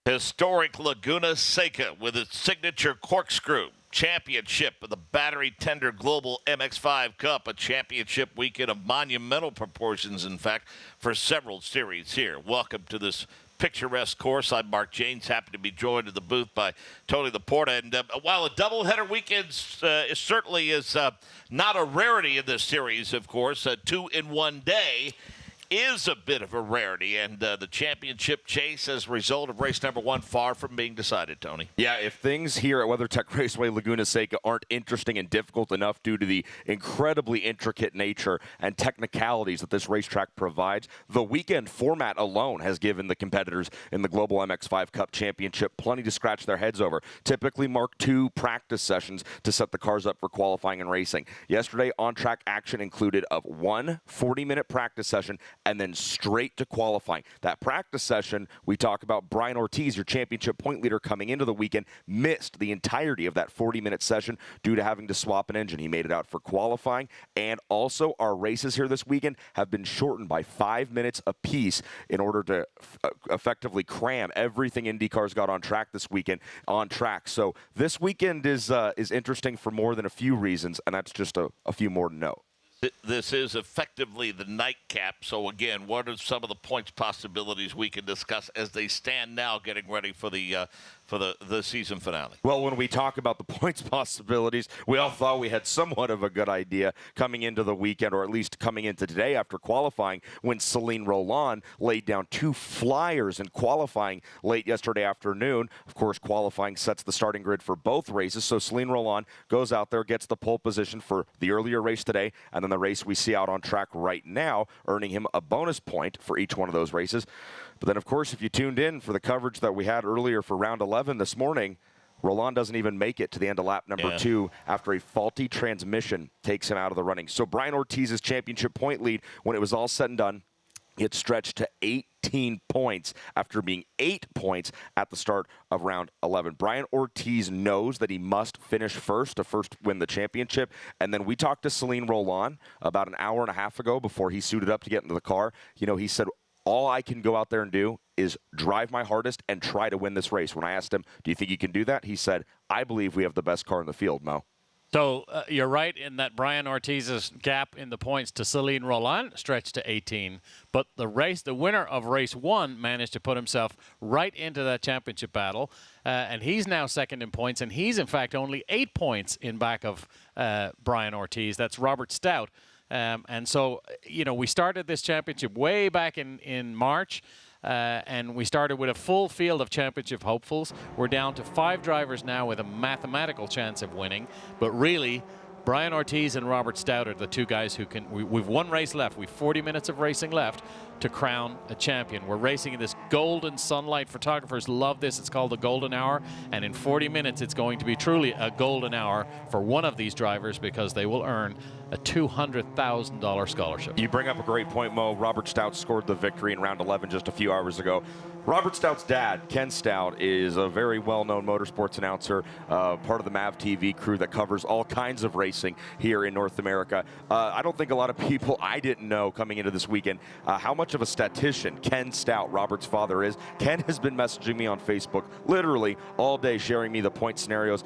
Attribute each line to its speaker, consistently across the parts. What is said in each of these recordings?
Speaker 1: Historic Laguna Seca with its signature corkscrew championship of the Battery Tender Global MX-5 Cup, a championship weekend of monumental proportions, in fact, for several series here. Welcome to this picturesque course. I'm Mark Janes, happy to be joined in the booth by Tony Laporta. And while a doubleheader weekend certainly is not a rarity in this series, of course, a two-in-one day is a bit of a rarity, and the championship chase as a result of race number one far from being decided, Tony.
Speaker 2: Yeah, if things here at WeatherTech Raceway Laguna Seca aren't interesting and difficult enough due to the incredibly intricate nature and technicalities that this racetrack provides, the weekend format alone has given the competitors in the Global MX-5 Cup Championship plenty to scratch their heads over. Typically mark 2 practice sessions to set the cars up for qualifying and racing. Yesterday, on-track action included of one 40-minute practice session and then straight to qualifying. That practice session, we talk about Brian Ortiz, your championship point leader coming into the weekend, missed the entirety of that 40-minute session due to having to swap an engine. He made it out for qualifying, and also our races here this weekend have been shortened by 5 minutes apiece in order to effectively cram everything IndyCar's got on track this weekend on track. So this weekend is interesting for more than a few reasons, and that's just a few more to know.
Speaker 1: This is effectively the nightcap. So, again, what are some of the points possibilities we can discuss as they stand now getting ready for the season finale?
Speaker 2: Well, when we talk about the points possibilities, we all thought we had somewhat of a good idea coming into the weekend, or at least coming into today after qualifying, when Celine Roland laid down 2 flyers in qualifying late yesterday afternoon. Of course, qualifying sets the starting grid for both races, so Celine Roland goes out there, gets the pole position for the earlier race today, and then the race we see out on track right now, earning him a bonus point for each one of those races. But then, of course, if you tuned in for the coverage that we had earlier for round 11 this morning, Roland doesn't even make it to the end of lap number 2 after a faulty transmission takes him out of the running. So Brian Ortiz's championship point lead, when it was all said and done, it stretched to 18 points after being 8 points at the start of round 11. Brian Ortiz knows that he must finish first to first win the championship. And then we talked to Celine Roland about an hour and a half ago before he suited up to get into the car. You know, he said, all I can go out there and do is drive my hardest and try to win this race. When I asked him, do you think you can do that? He said, I believe we have the best car in the field, Mo.
Speaker 3: So you're right in that Brian Ortiz's gap in the points to Celine Roland stretched to 18. But the winner of race 1 managed to put himself right into that championship battle. And he's now second in points. And he's, in fact, only 8 points in back of Brian Ortiz. That's Robert Stout. And so, you know, we started this championship way back in March. And we started with a full field of championship hopefuls. We're down to 5 drivers now with a mathematical chance of winning. But really, Brian Ortiz and Robert Stout are the 2 guys who can. We've 1 race left. We've 40 minutes of racing left to crown a champion. We're racing in this golden sunlight. Photographers love this. It's called the golden hour. And in 40 minutes, it's going to be truly a golden hour for one of these drivers because they will earn a $200,000 scholarship.
Speaker 2: You bring up a great point, Mo. Robert Stout scored the victory in round 11 just a few hours ago. Robert Stout's dad, Ken Stout, is a very well-known motorsports announcer, part of the MAV TV crew that covers all kinds of racing here in North America. I don't think a lot of people, I didn't know coming into this weekend, how much of a statistician Ken Stout, Robert's father, is. Ken has been messaging me on Facebook literally all day, sharing me the point scenarios.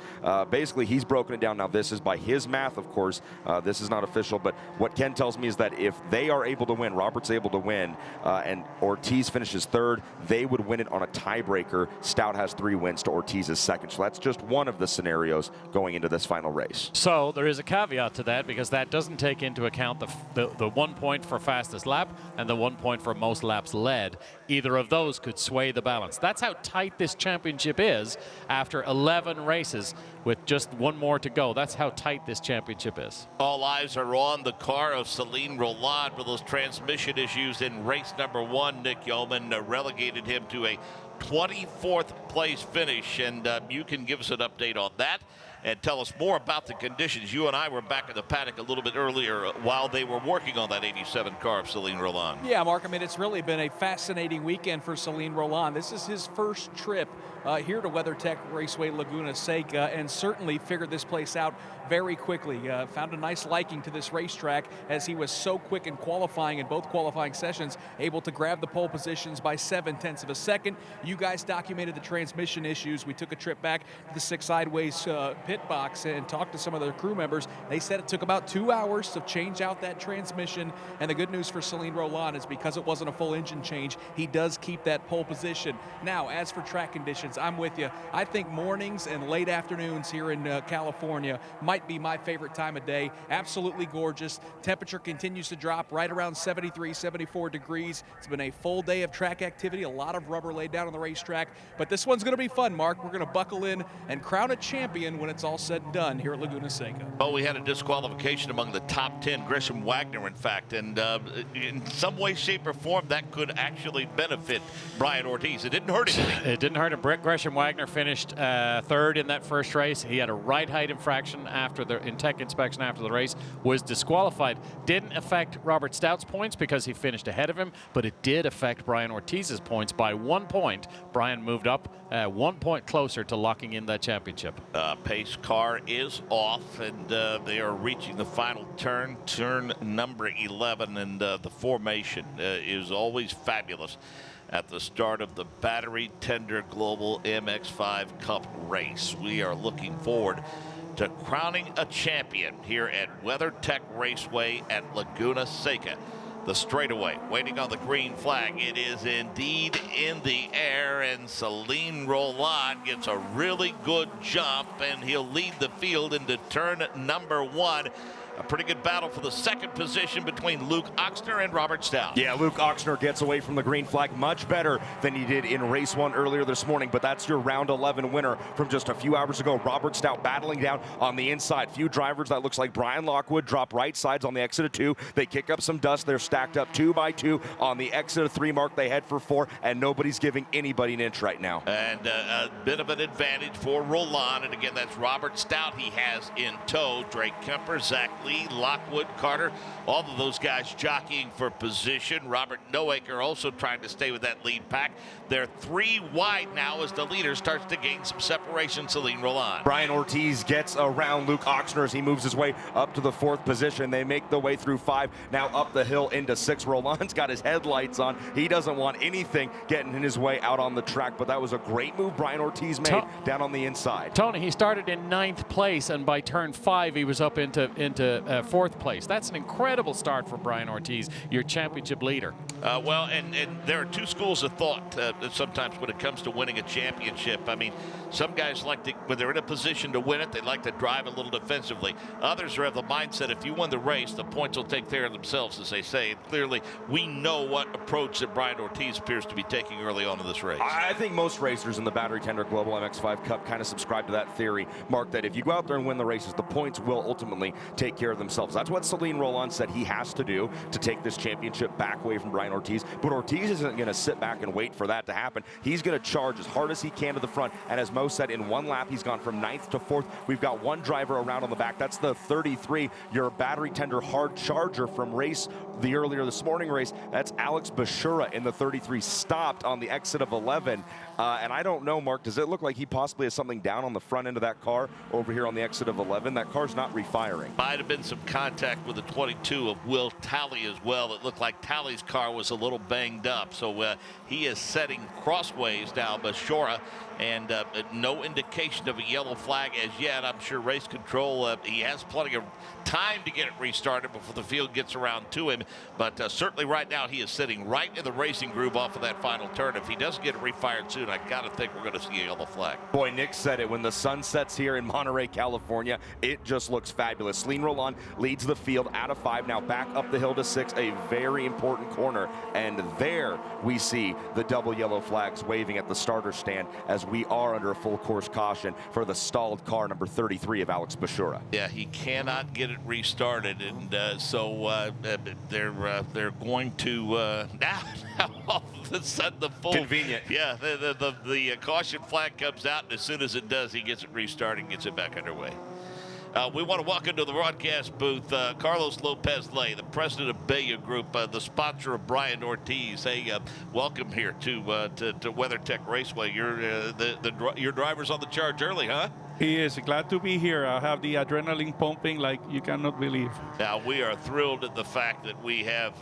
Speaker 2: Basically, he's broken it down. Now, this is by his math, of course. This is not official, but what Ken tells me is that if they are able to win, Robert's able to win, and Ortiz finishes third, they would win it on a tiebreaker. Stout has 3 wins to Ortiz's second. So that's just one of the scenarios going into this final race.
Speaker 3: So there is a caveat to that because that doesn't take into account the 1 point for fastest lap and the 1 point for most laps led. Either of those could sway the balance. That's how tight this championship is after 11 races with just 1 more to go. That's how tight this championship is.
Speaker 1: All eyes are on the car of Celine Roland with those transmission issues in race number 1. Nick Yeoman relegated him to a 24th place finish, and you can give us an update on that and tell us more about the conditions. You and I were back in the paddock a little bit earlier while they were working on that 87 car of Celine Roland.
Speaker 4: Yeah, Mark, I mean, it's really been a fascinating weekend for Celine Roland. This is his first trip here to WeatherTech Raceway Laguna Seca, and certainly figured this place out very quickly. Found a nice liking to this racetrack as he was so quick in qualifying in both qualifying sessions, able to grab the pole positions by 0.7 of a second. You guys documented the transmission issues. We took a trip back to the Six Sideways pit box and talked to some of their crew members. They said it took about 2 hours to change out that transmission, and the good news for Celine Roland is because it wasn't a full engine change, he does keep that pole position. Now, as for track conditions, I'm with you. I think mornings and late afternoons here in California might be my favorite time of day. Absolutely gorgeous. Temperature continues to drop right around 73, 74 degrees. It's been a full day of track activity, a lot of rubber laid down on the racetrack, but this one's going to be fun, Mark. We're going to buckle in and crown a champion when it's all said and done here at Laguna Seca.
Speaker 1: Oh, we had a disqualification among the top 10, Gresham Wagner, in fact, and in some way, shape, or form, that could actually benefit Brian Ortiz. It didn't hurt anything.
Speaker 3: It didn't hurt him. Gresham Wagner finished third in that first race. He had a right height infraction after the tech inspection after the race, was disqualified. Didn't affect Robert Stout's points because he finished ahead of him, but it did affect Brian Ortiz's points by 1 point. Brian moved up 1 point closer to locking in that championship.
Speaker 1: Pace car is off, and they are reaching the final turn number 11, and the formation is always fabulous at the start of the Battery Tender Global MX-5 Cup race. We are looking forward to crowning a champion here at WeatherTech Raceway at Laguna Seca. The straightaway waiting on the green flag. It is indeed in the air, and Celine Roland gets a really good jump, and he'll lead the field into turn number 1. A pretty good battle for the second position between Luke Oxner and Robert Stout.
Speaker 2: Yeah, Luke Oxner gets away from the green flag much better than he did in race 1 earlier this morning, but that's your round 11 winner from just a few hours ago. Robert Stout battling down on the inside. Few drivers, that looks like Brian Lockwood, drop right sides on the exit of 2. They kick up some dust. They're stacked up 2 by 2 on the exit of 3 mark. They head for 4, and nobody's giving anybody an inch right now.
Speaker 1: And a bit of an advantage for Roland, and again, that's Robert Stout he has in tow. Drake Kemper, Zach Lee, Lockwood, Carter, all of those guys jockeying for position. Robert Noaker also trying to stay with that lead pack. They're 3 wide now as the leader starts to gain some separation. Celine Roland.
Speaker 2: Brian Ortiz gets around Luke Oxner as he moves his way up to the 4th position. They make the way through 5, now up the hill into 6. Roland's got his headlights on. He doesn't want anything getting in his way out on the track, but that was a great move Brian Ortiz made down on the inside.
Speaker 3: Tony, he started in 9th place, and by turn 5, he was up into 4th place. That's an incredible start for Brian Ortiz, your championship leader.
Speaker 1: Well, and there are 2 schools of thought sometimes when it comes to winning a championship. I mean, some guys like to, when they're in a position to win it, they like to drive a little defensively. Others are of the mindset, if you win the race, the points will take care of themselves, as they say. And clearly, we know what approach that Brian Ortiz appears to be taking early on in this race.
Speaker 2: I think most racers in the Battery Tender Global MX-5 Cup kind of subscribe to that theory, Mark, that if you go out there and win the races, the points will ultimately take care of themselves. That's what Celine Roland said he has to do to take this championship back away from Brian Ortiz. But Ortiz isn't going to sit back and wait for that to happen. He's going to charge as hard as he can to the front. And as Mo said, in 1 lap, he's gone from 9th to 4th. We've got 1 driver around on the back. That's the 33, your Battery Tender hard charger from the earlier this morning race. That's Alex Bashura in the 33, stopped on the exit of 11. And I don't know, Mark, does it look like he possibly has something down on the front end of that car over here on the exit of 11? That car's not refiring.
Speaker 1: Might have been some contact with the 22 of Will Talley as well. It looked like Talley's car was a little banged up. So he is setting crossways now, Bashura, and no indication of a yellow flag as yet. I'm sure race control, he has plenty of time to get it restarted before the field gets around to him. But certainly right now he is sitting right in the racing groove off of that final turn. If he doesn't get it refired soon, I got to think we're going to see a yellow flag.
Speaker 2: Boy, Nick said it. When the sun sets here in Monterey, California, it just looks fabulous. Celine Roland leads the field out of 5, now back up the hill to 6, a very important corner. And there we see the double yellow flags waving at the starter stand as we are under a full course caution for the stalled car number 33 of Alex Bashura.
Speaker 1: Yeah, he cannot get it restarted, and so they're going to now all of a sudden the full
Speaker 2: Convenient.
Speaker 1: Yeah, the caution flag comes out, and as soon as it does, he gets it restarted and gets it back underway. We want to welcome to the broadcast booth Carlos Lopez-Lay, the president of Baya Group, the sponsor of Brian Ortiz. Hey, welcome here to WeatherTech Raceway. Your driver's on the charge early, huh?
Speaker 5: He is glad to be here. I have the adrenaline pumping like you cannot believe.
Speaker 1: Now, we are thrilled at the fact that we have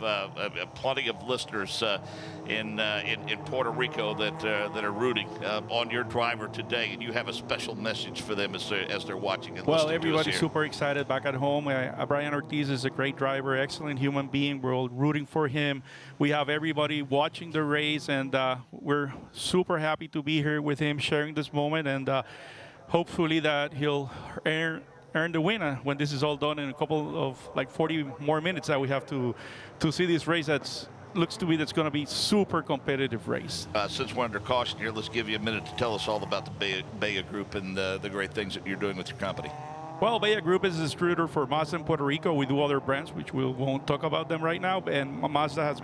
Speaker 1: plenty of listeners in Puerto Rico that are rooting on your driver today, and you have a special message for them as they're watching and listening to us here.
Speaker 5: Well, everybody's super excited back at home. Brian Ortiz is a great driver, excellent human being. We're all rooting for him. We have everybody watching the race, and we're super happy to be here with him, sharing this moment, and hopefully that he'll earn the win when this is all done in a couple of 40 more minutes that we have to see this race that's going to be super competitive race.
Speaker 1: Since we're under caution here, let's give you a minute to tell us all about the Baya Group and the great things that you're doing with your company.
Speaker 5: Well, Baya Group is a distributor for Mazda in Puerto Rico. We do other brands, which we won't talk about them right now. And Mazda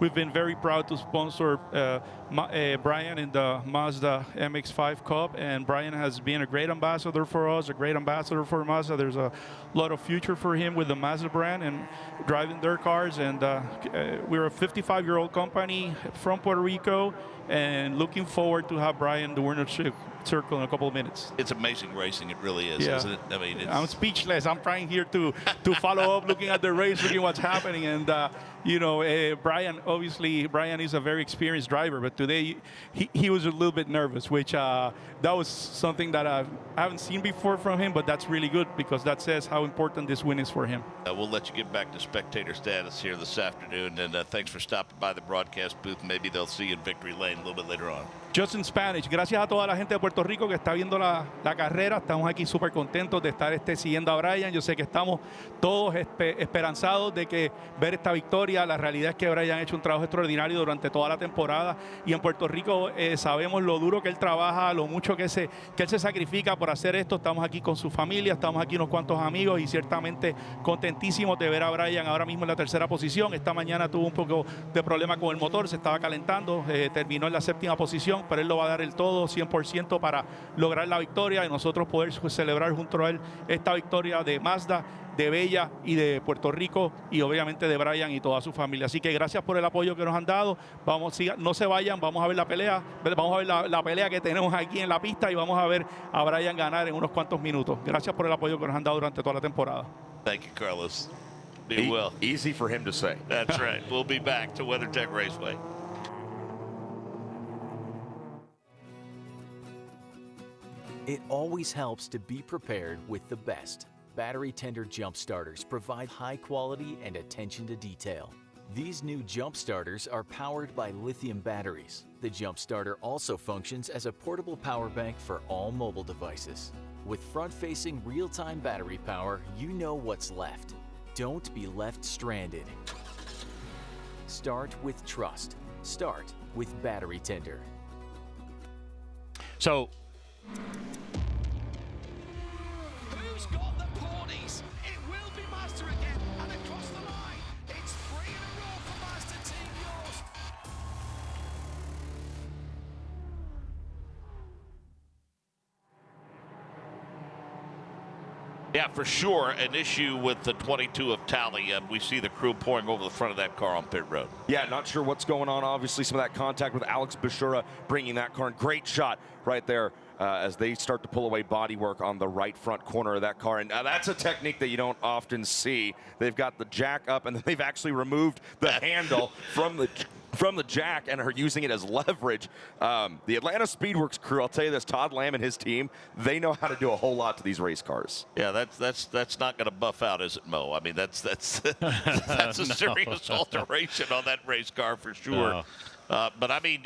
Speaker 5: we've been very proud to sponsor Brian in the Mazda MX-5 Cup. And Brian has been a great ambassador for us, a great ambassador for Mazda. There's a lot of future for him with the Mazda brand and driving their cars. And we're a 55-year-old company from Puerto Rico, and looking forward to have Brian the winner circle in a couple of minutes.
Speaker 1: It's amazing racing, it really is, isn't it? I mean,
Speaker 5: I'm speechless. I'm trying here to follow up, looking at the race, looking what's happening. And, Brian is a very experienced driver, but today he was a little bit nervous, which that was something that I haven't seen before from him, but that's really good because that says how important this win is for him.
Speaker 1: We'll let you get back to spectator status here this afternoon, and thanks for stopping by the broadcast booth. Maybe they'll see you in Victory Lane a little bit later on.
Speaker 5: Just in Spanish. Gracias a toda la gente de Puerto Rico que está viendo la carrera. Estamos aquí súper contentos de estar siguiendo a Brian. Yo sé que estamos todos esperanzados de que ver esta victoria. La realidad es que Brian ha hecho un trabajo extraordinario durante toda la temporada. Y en Puerto Rico sabemos lo duro que él trabaja, lo mucho que él se sacrifica por hacer esto. Estamos aquí con su familia, estamos aquí unos cuantos amigos y ciertamente contentísimos de ver a Brian ahora mismo en la tercera posición. Esta mañana tuvo un poco de problema con el motor, se estaba calentando, terminó en la séptima posición, pero él lo va a dar el todo 100% para lograr la victoria y nosotros poder celebrar junto a él esta victoria de Mazda, de Bella y de Puerto Rico y obviamente de Brian y toda su familia. Así que gracias por el apoyo que nos han dado. No se vayan, vamos a ver la pelea, la pelea que tenemos aquí en la pista y vamos a ver a Brian ganar en unos cuantos minutos. Gracias por el apoyo que nos han dado durante toda la temporada.
Speaker 1: Thank you, Carlos. Be well.
Speaker 2: Easy for him to say.
Speaker 1: That's right. We'll be back to WeatherTech Raceway.
Speaker 6: It always helps to be prepared with the best. Battery tender jump starters provide high quality and attention to detail. These new jump starters are powered by lithium batteries. The jump starter also functions as a portable power bank for all mobile devices. With front-facing real-time battery power, you know what's left. Don't be left stranded. Start with trust. Start with Battery Tender.
Speaker 3: So,
Speaker 7: who's got the ponies? It will be Mazda again, and across the line, it's 3 in a row for Mazda Team Yours.
Speaker 1: Yeah, for sure, an issue with the 22 of Tally. We see the crew pouring over the front of that car on pit road.
Speaker 2: Yeah, not sure what's going on. Obviously, some of that contact with Alex Bashura bringing that car in. Great shot right there as they start to pull away bodywork on the right front corner of that car. And that's a technique that you don't often see. They've got the jack up, and then they've actually removed the handle from the jack and are using it as leverage. The Atlanta Speedworks crew, I'll tell you this, Todd Lamb and his team, they know how to do a whole lot to these race cars.
Speaker 1: Yeah, that's not going to buff out, is it, Mo? I mean, that's that's a serious alteration on that race car for sure.
Speaker 3: No.
Speaker 1: But I mean,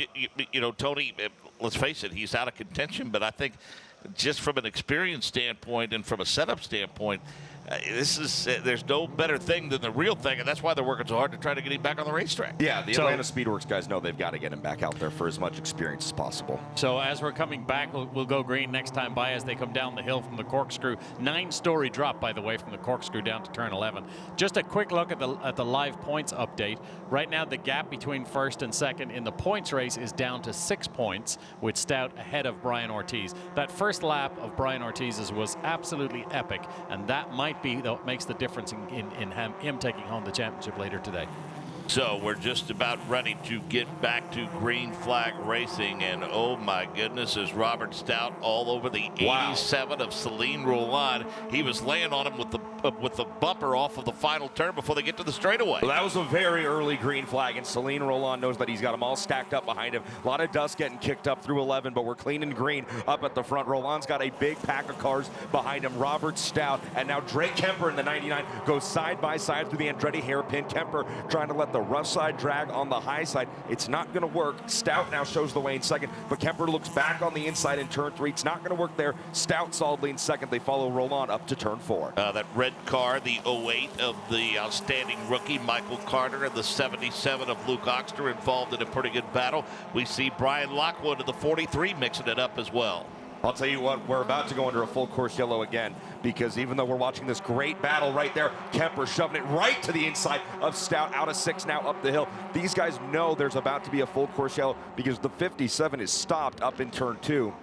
Speaker 1: you know, Tony, let's face it, he's out of contention. But I think just from an experience standpoint and from a setup standpoint, there's no better thing than the real thing, and that's why they're working so hard to try to get him back on the racetrack.
Speaker 2: Yeah, the Atlanta Speedworks guys know they've got to get him back out there for as much experience as possible.
Speaker 3: So as we're coming back, we'll go green next time by as they come down the hill from the corkscrew. 9-story drop, by the way, from the corkscrew down to turn 11. Just a quick look at the live points update. Right now, the gap between first and second in the points race is down to 6 points, with Stout ahead of Brian Ortiz. That first lap of Brian Ortiz's was absolutely epic, and that might be what makes the difference in him taking home the championship later today.
Speaker 1: So we're just about ready to get back to green flag racing, and oh my goodness, is Robert Stout all over the 87 of Celine Roland. He was laying on him with the bumper off of the final turn before they get to the straightaway.
Speaker 2: Well, that was a very early green flag, and Celine Roland knows that he's got them all stacked up behind him. A lot of dust getting kicked up through 11, but we're clean and green up at the front. Roland's got a big pack of cars behind him. Robert Stout, and now Drake Kemper in the 99 goes side by side through the Andretti hairpin. Kemper trying to let the rough side drag on the high side. It's not going to work. Stout now shows the way in second, but Kemper looks back on the inside in turn 3. It's not going to work there. Stout solidly in second. They follow Roland up to turn 4.
Speaker 1: That red car, the 08 of the outstanding rookie Michael Carter, and the 77 of Luke Oxter involved in a pretty good battle. We see Brian Lockwood of the 43 mixing it up as well.
Speaker 2: I'll tell you what, we're about to go under a full course yellow again, because even though we're watching this great battle right there, Kemper shoving it right to the inside of Stout, out of 6 now up the hill. These guys know there's about to be a full course yellow because the 57 is stopped up in turn 2.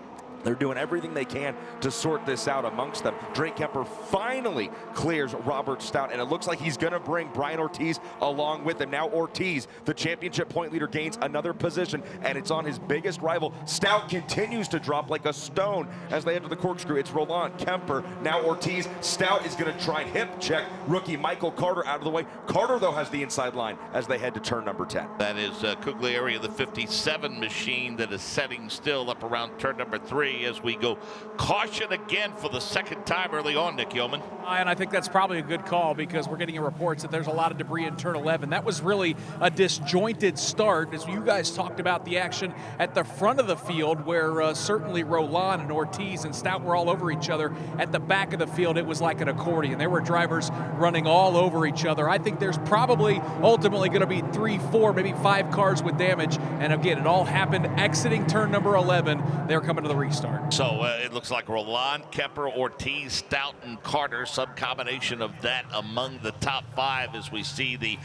Speaker 2: They're doing everything they can to sort this out amongst them. Drake Kemper finally clears Robert Stout, and it looks like he's going to bring Brian Ortiz along with him. Now Ortiz, the championship point leader, gains another position, and it's on his biggest rival. Stout continues to drop like a stone as they enter the corkscrew. It's Roland, Kemper, now Ortiz. Stout is going to try and hip check rookie Michael Carter out of the way. Carter, though, has the inside line as they head to turn number 10.
Speaker 1: That is Cugliari of the 57 machine that is setting still up around turn number 3 as we go caution again for the second time early on, Nick Yeoman.
Speaker 4: And I think that's probably a good call because we're getting reports that there's a lot of debris in turn 11. That was really a disjointed start, as you guys talked about the action at the front of the field where certainly Roland and Ortiz and Stout were all over each other. At the back of the field, it was like an accordion. There were drivers running all over each other. I think there's probably ultimately going to be 3, 4, maybe 5 cars with damage. And again, it all happened exiting turn number 11. They're coming to the restart.
Speaker 1: So it looks like Roland, Kemper, Ortiz, Stout, and Carter, some combination of that among the top 5 as we see the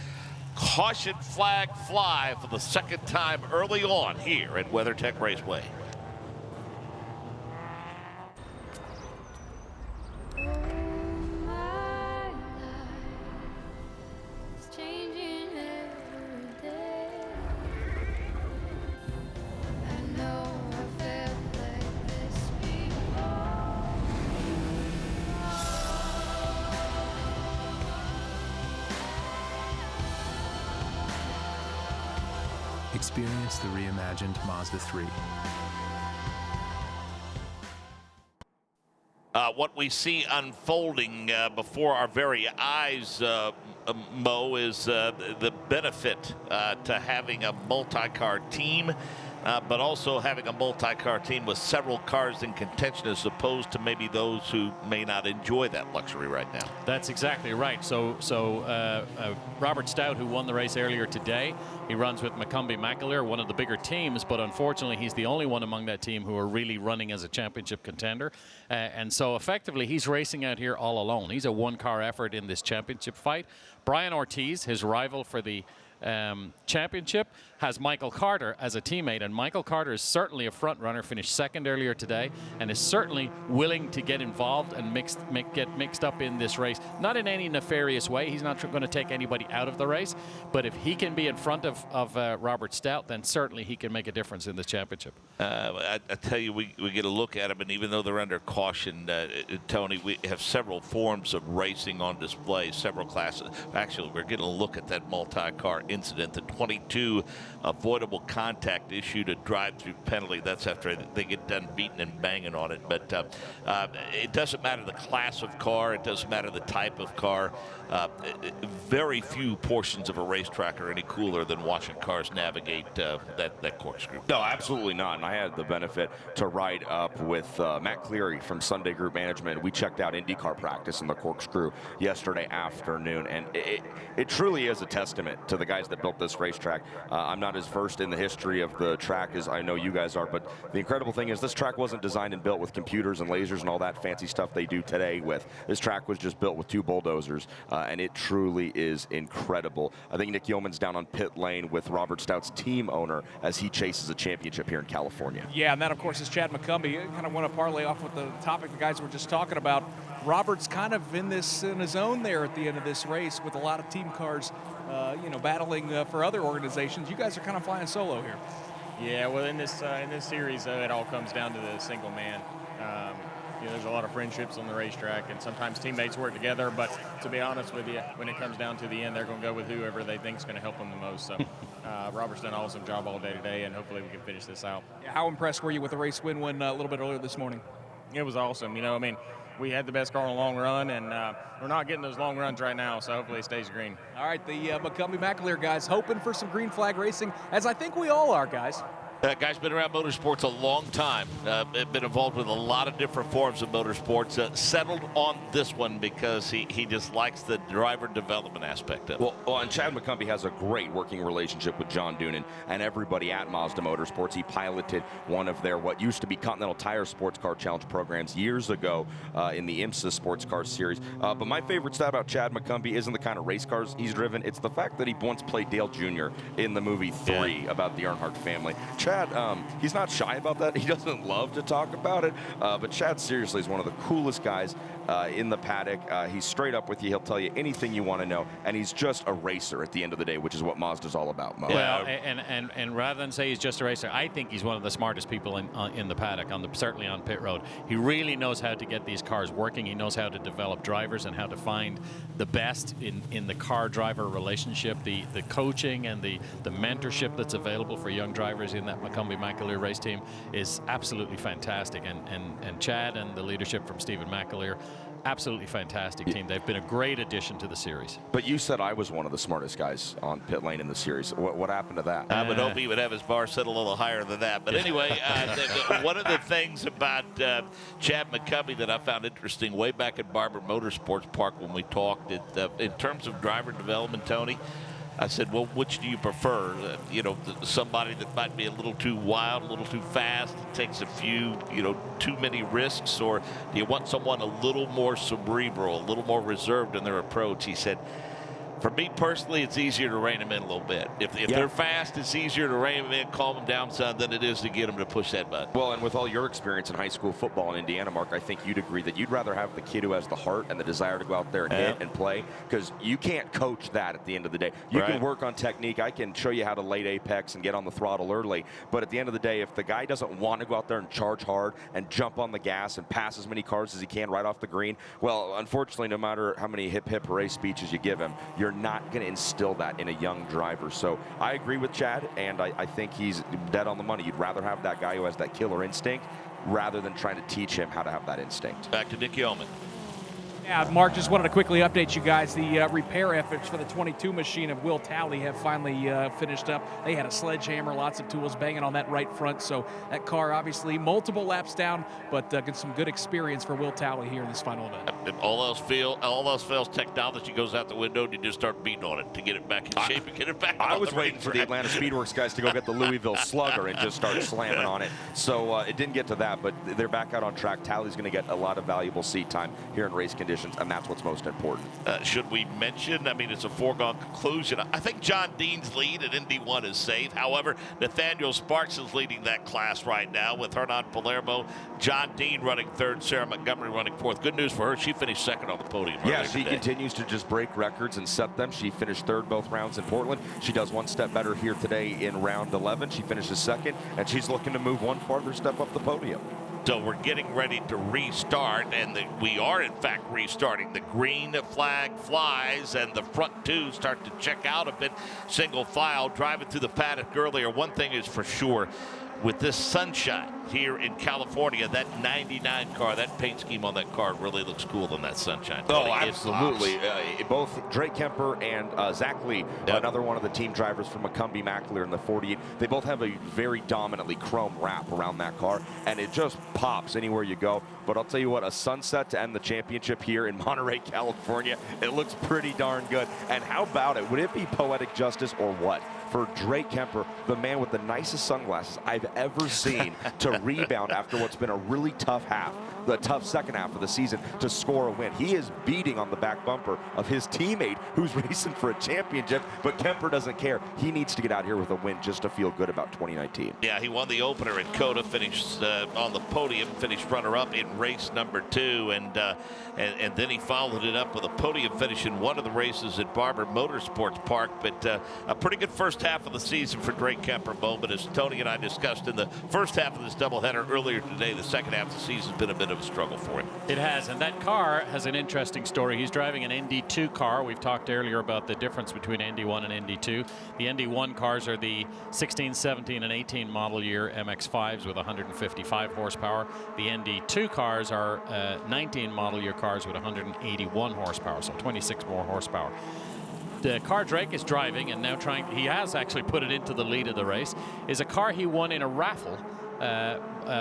Speaker 1: caution flag fly for the second time early on here at WeatherTech Raceway.
Speaker 8: Experience the reimagined Mazda 3.
Speaker 1: What we see unfolding before our very eyes, Mo, is the benefit to having a multi-car team, but also having a multi-car team with several cars in contention as opposed to maybe those who may not enjoy that luxury right now.
Speaker 3: That's exactly right. So Robert Stout, who won the race earlier today, he runs with McCumbee McAleer, one of the bigger teams, but unfortunately he's the only one among that team who are really running as a championship contender. And so effectively he's racing out here all alone. He's a one-car effort in this championship fight. Brian Ortiz, his rival for the championship, has Michael Carter as a teammate, and Michael Carter is certainly a front runner, finished second earlier today, and is certainly willing to get involved and get mixed up in this race. Not in any nefarious way. He's not going to take anybody out of the race, but if he can be in front of Robert Stout, then certainly he can make a difference in the championship.
Speaker 1: I tell you, we get a look at them, and even though they're under caution, Tony, we have several forms of racing on display, several classes. Actually, we're getting a look at that multi-car incident. The 22 avoidable contact issued a drive-through penalty. That's after they get done beating and banging on it. But it doesn't matter the class of car. It doesn't matter the type of car. Very few portions of a racetrack are any cooler than watching cars navigate that corkscrew.
Speaker 2: No, absolutely not. And I had the benefit to ride up with Matt Cleary from Sunday Group Management. We checked out IndyCar practice in the corkscrew yesterday afternoon, and it truly is a testament to the guys that built this racetrack. I'm not as versed in the history of the track as I know you guys are, but the incredible thing is this track wasn't designed and built with computers and lasers and all that fancy stuff they do today with. This track was just built with 2 bulldozers, and it truly is incredible. I think Nick Yeoman's down on pit lane with Robert Stout's team owner as he chases a championship here in California.
Speaker 4: Yeah, and that, of course, is Chad McCumbee. I kind of want to parlay off with the topic the guys were just talking about. Robert's kind of in his own there at the end of this race with a lot of team cars, battling for other organizations. You guys are kind of flying solo here.
Speaker 9: Yeah, well, in this series, it all comes down to the single man. There's a lot of friendships on the racetrack, and sometimes teammates work together. But to be honest with you, when it comes down to the end, they're going to go with whoever they think is going to help them the most. So Robert's done an awesome job all day today, and hopefully we can finish this out.
Speaker 4: Yeah, how impressed were you with the race win a little bit earlier this morning?
Speaker 9: It was awesome. We had the best car on a long run, and we're not getting those long runs right now, so hopefully it stays green.
Speaker 4: All right, the McCumbee-McAleer guys hoping for some green flag racing, as I think we all are, guys.
Speaker 1: Guy's been around motorsports a long time. Been involved with a lot of different forms of motorsports. Settled on this one because he just likes the driver development aspect of it.
Speaker 2: Well, and Chad McCumbee has a great working relationship with John Doonan and everybody at Mazda Motorsports. He piloted one of their what used to be Continental Tire Sports Car Challenge programs years ago in the IMSA Sports Car Series. But my favorite stat about Chad McCumbee isn't the kind of race cars he's driven. It's the fact that he once played Dale Jr. in the movie 3 about the Earnhardt family. Chad, he's not shy about that. He doesn't love to talk about it, but Chad seriously is one of the coolest guys in the paddock. He's straight up with you. He'll tell you anything you want to know, and he's just a racer at the end of the day, which is what Mazda's all about, Mo.
Speaker 3: Well, and rather than say he's just a racer, I think he's one of the smartest people in the paddock, certainly on pit road. He really knows how to get these cars working. He knows how to develop drivers and how to find the best in the car-driver relationship, the coaching and the mentorship that's available for young drivers in that McCumbee-McAleer race team is absolutely fantastic. And Chad and the leadership from Stephen McAleer, absolutely fantastic team. They've been a great addition to the series.
Speaker 2: But you said I was one of the smartest guys on pit lane in the series. What happened to that?
Speaker 1: I would hope he would have his bar set a little higher than that. But anyway, one of the things about Chad McCumbee that I found interesting way back at Barber Motorsports Park when we talked, in terms of driver development, Tony, I said, well, which do you prefer? Somebody that might be a little too wild, a little too fast, takes a few, too many risks, or do you want someone a little more cerebral, a little more reserved in their approach? He said, for me personally, it's easier to rein them in a little bit. If they're fast, it's easier to rein them in, calm them down some than it is to get them to push that button.
Speaker 2: Well, and with all your experience in high school football in Indiana, Mark, I think you'd agree that you'd rather have the kid who has the heart and the desire to go out there and hit and play, because you can't coach that at the end of the day. You can work on technique. I can show you how to late apex and get on the throttle early, but at the end of the day, if the guy doesn't want to go out there and charge hard and jump on the gas and pass as many cars as he can right off the green, well, unfortunately, no matter how many hip hooray speeches you give him, you're not going to instill that in a young driver. So I agree with Chad, and I think he's dead on the money. You'd rather have that guy who has that killer instinct rather than trying to teach him how to have that instinct.
Speaker 1: Back to Nick Yeoman.
Speaker 4: Yeah, Mark, just wanted to quickly update you guys. The repair efforts for the 22 machine of Will Talley have finally finished up. They had a sledgehammer, lots of tools banging on that right front. So that car, obviously, multiple laps down, but some good experience for Will Talley here in this final event.
Speaker 1: If all else fails, technology goes out the window, and you just start beating on it to get it back in shape and get it back.
Speaker 2: I was waiting for the Atlanta Speedworks guys to go get the Louisville Slugger and just start slamming on it. So it didn't get to that, but they're back out on track. Talley's going to get a lot of valuable seat time here in race conditions, and that's what's most important.
Speaker 1: Should we mention, it's a foregone conclusion. I think John Dean's lead at Indy 1 is safe. However, Nathaniel Sparks is leading that class right now with Hernan Palermo, John Dean running third, Sarah Montgomery running fourth. Good news for her. She finished second on the podium.
Speaker 2: Yeah, she continues to just break records and set them. She finished third both rounds in Portland. She does one step better here today in round 11. She finishes second, and she's looking to move one farther step up the podium.
Speaker 1: So we're getting ready to restart, and we are in fact restarting. The green flag flies, and the front two start to check out a bit, single file, driving through the paddock earlier. One thing is for sure, with this sunshine here in California, that 99 car, that paint scheme on that car really looks cool in that sunshine.
Speaker 2: Oh,
Speaker 1: It
Speaker 2: absolutely.
Speaker 1: pops.
Speaker 2: Both Drake Kemper and Zach Lee, another one of the team drivers from McCumbee Mackler in the 48, they both have a very dominantly chrome wrap around that car, and it just pops anywhere you go. But I'll tell you what, a sunset to end the championship here in Monterey, California, it looks pretty darn good. And how about it? Would it be poetic justice or what? For Drake Kemper, the man with the nicest sunglasses I've ever seen, to rebound after what's been a really tough half, the tough second half of the season, to score a win. He is beating on the back bumper of his teammate who's racing for a championship, but Kemper doesn't care. He needs to get out here with a win just to feel good about 2019.
Speaker 1: Yeah, he won the opener at COTA, finished on the podium, finished runner-up in race number 2, and then he followed it up with a podium finish in one of the races at Barber Motorsports Park. But a pretty good first half of the season for Drake Kemper, Bo. But as Tony and I discussed in the first half of this doubleheader earlier today, the second half of the season has been a bit of a struggle for him.
Speaker 3: It has, and that car has an interesting story. He's driving an ND2 car. We've talked earlier about the difference between ND1 and ND2. The ND1 cars are the 16, 17, and 18 model year MX-5s with 155 horsepower. The ND2 cars are 19 model year cars with 181 horsepower, so 26 more horsepower. The car Drake is driving and now he has actually put it into the lead of the race, is a car he won in a raffle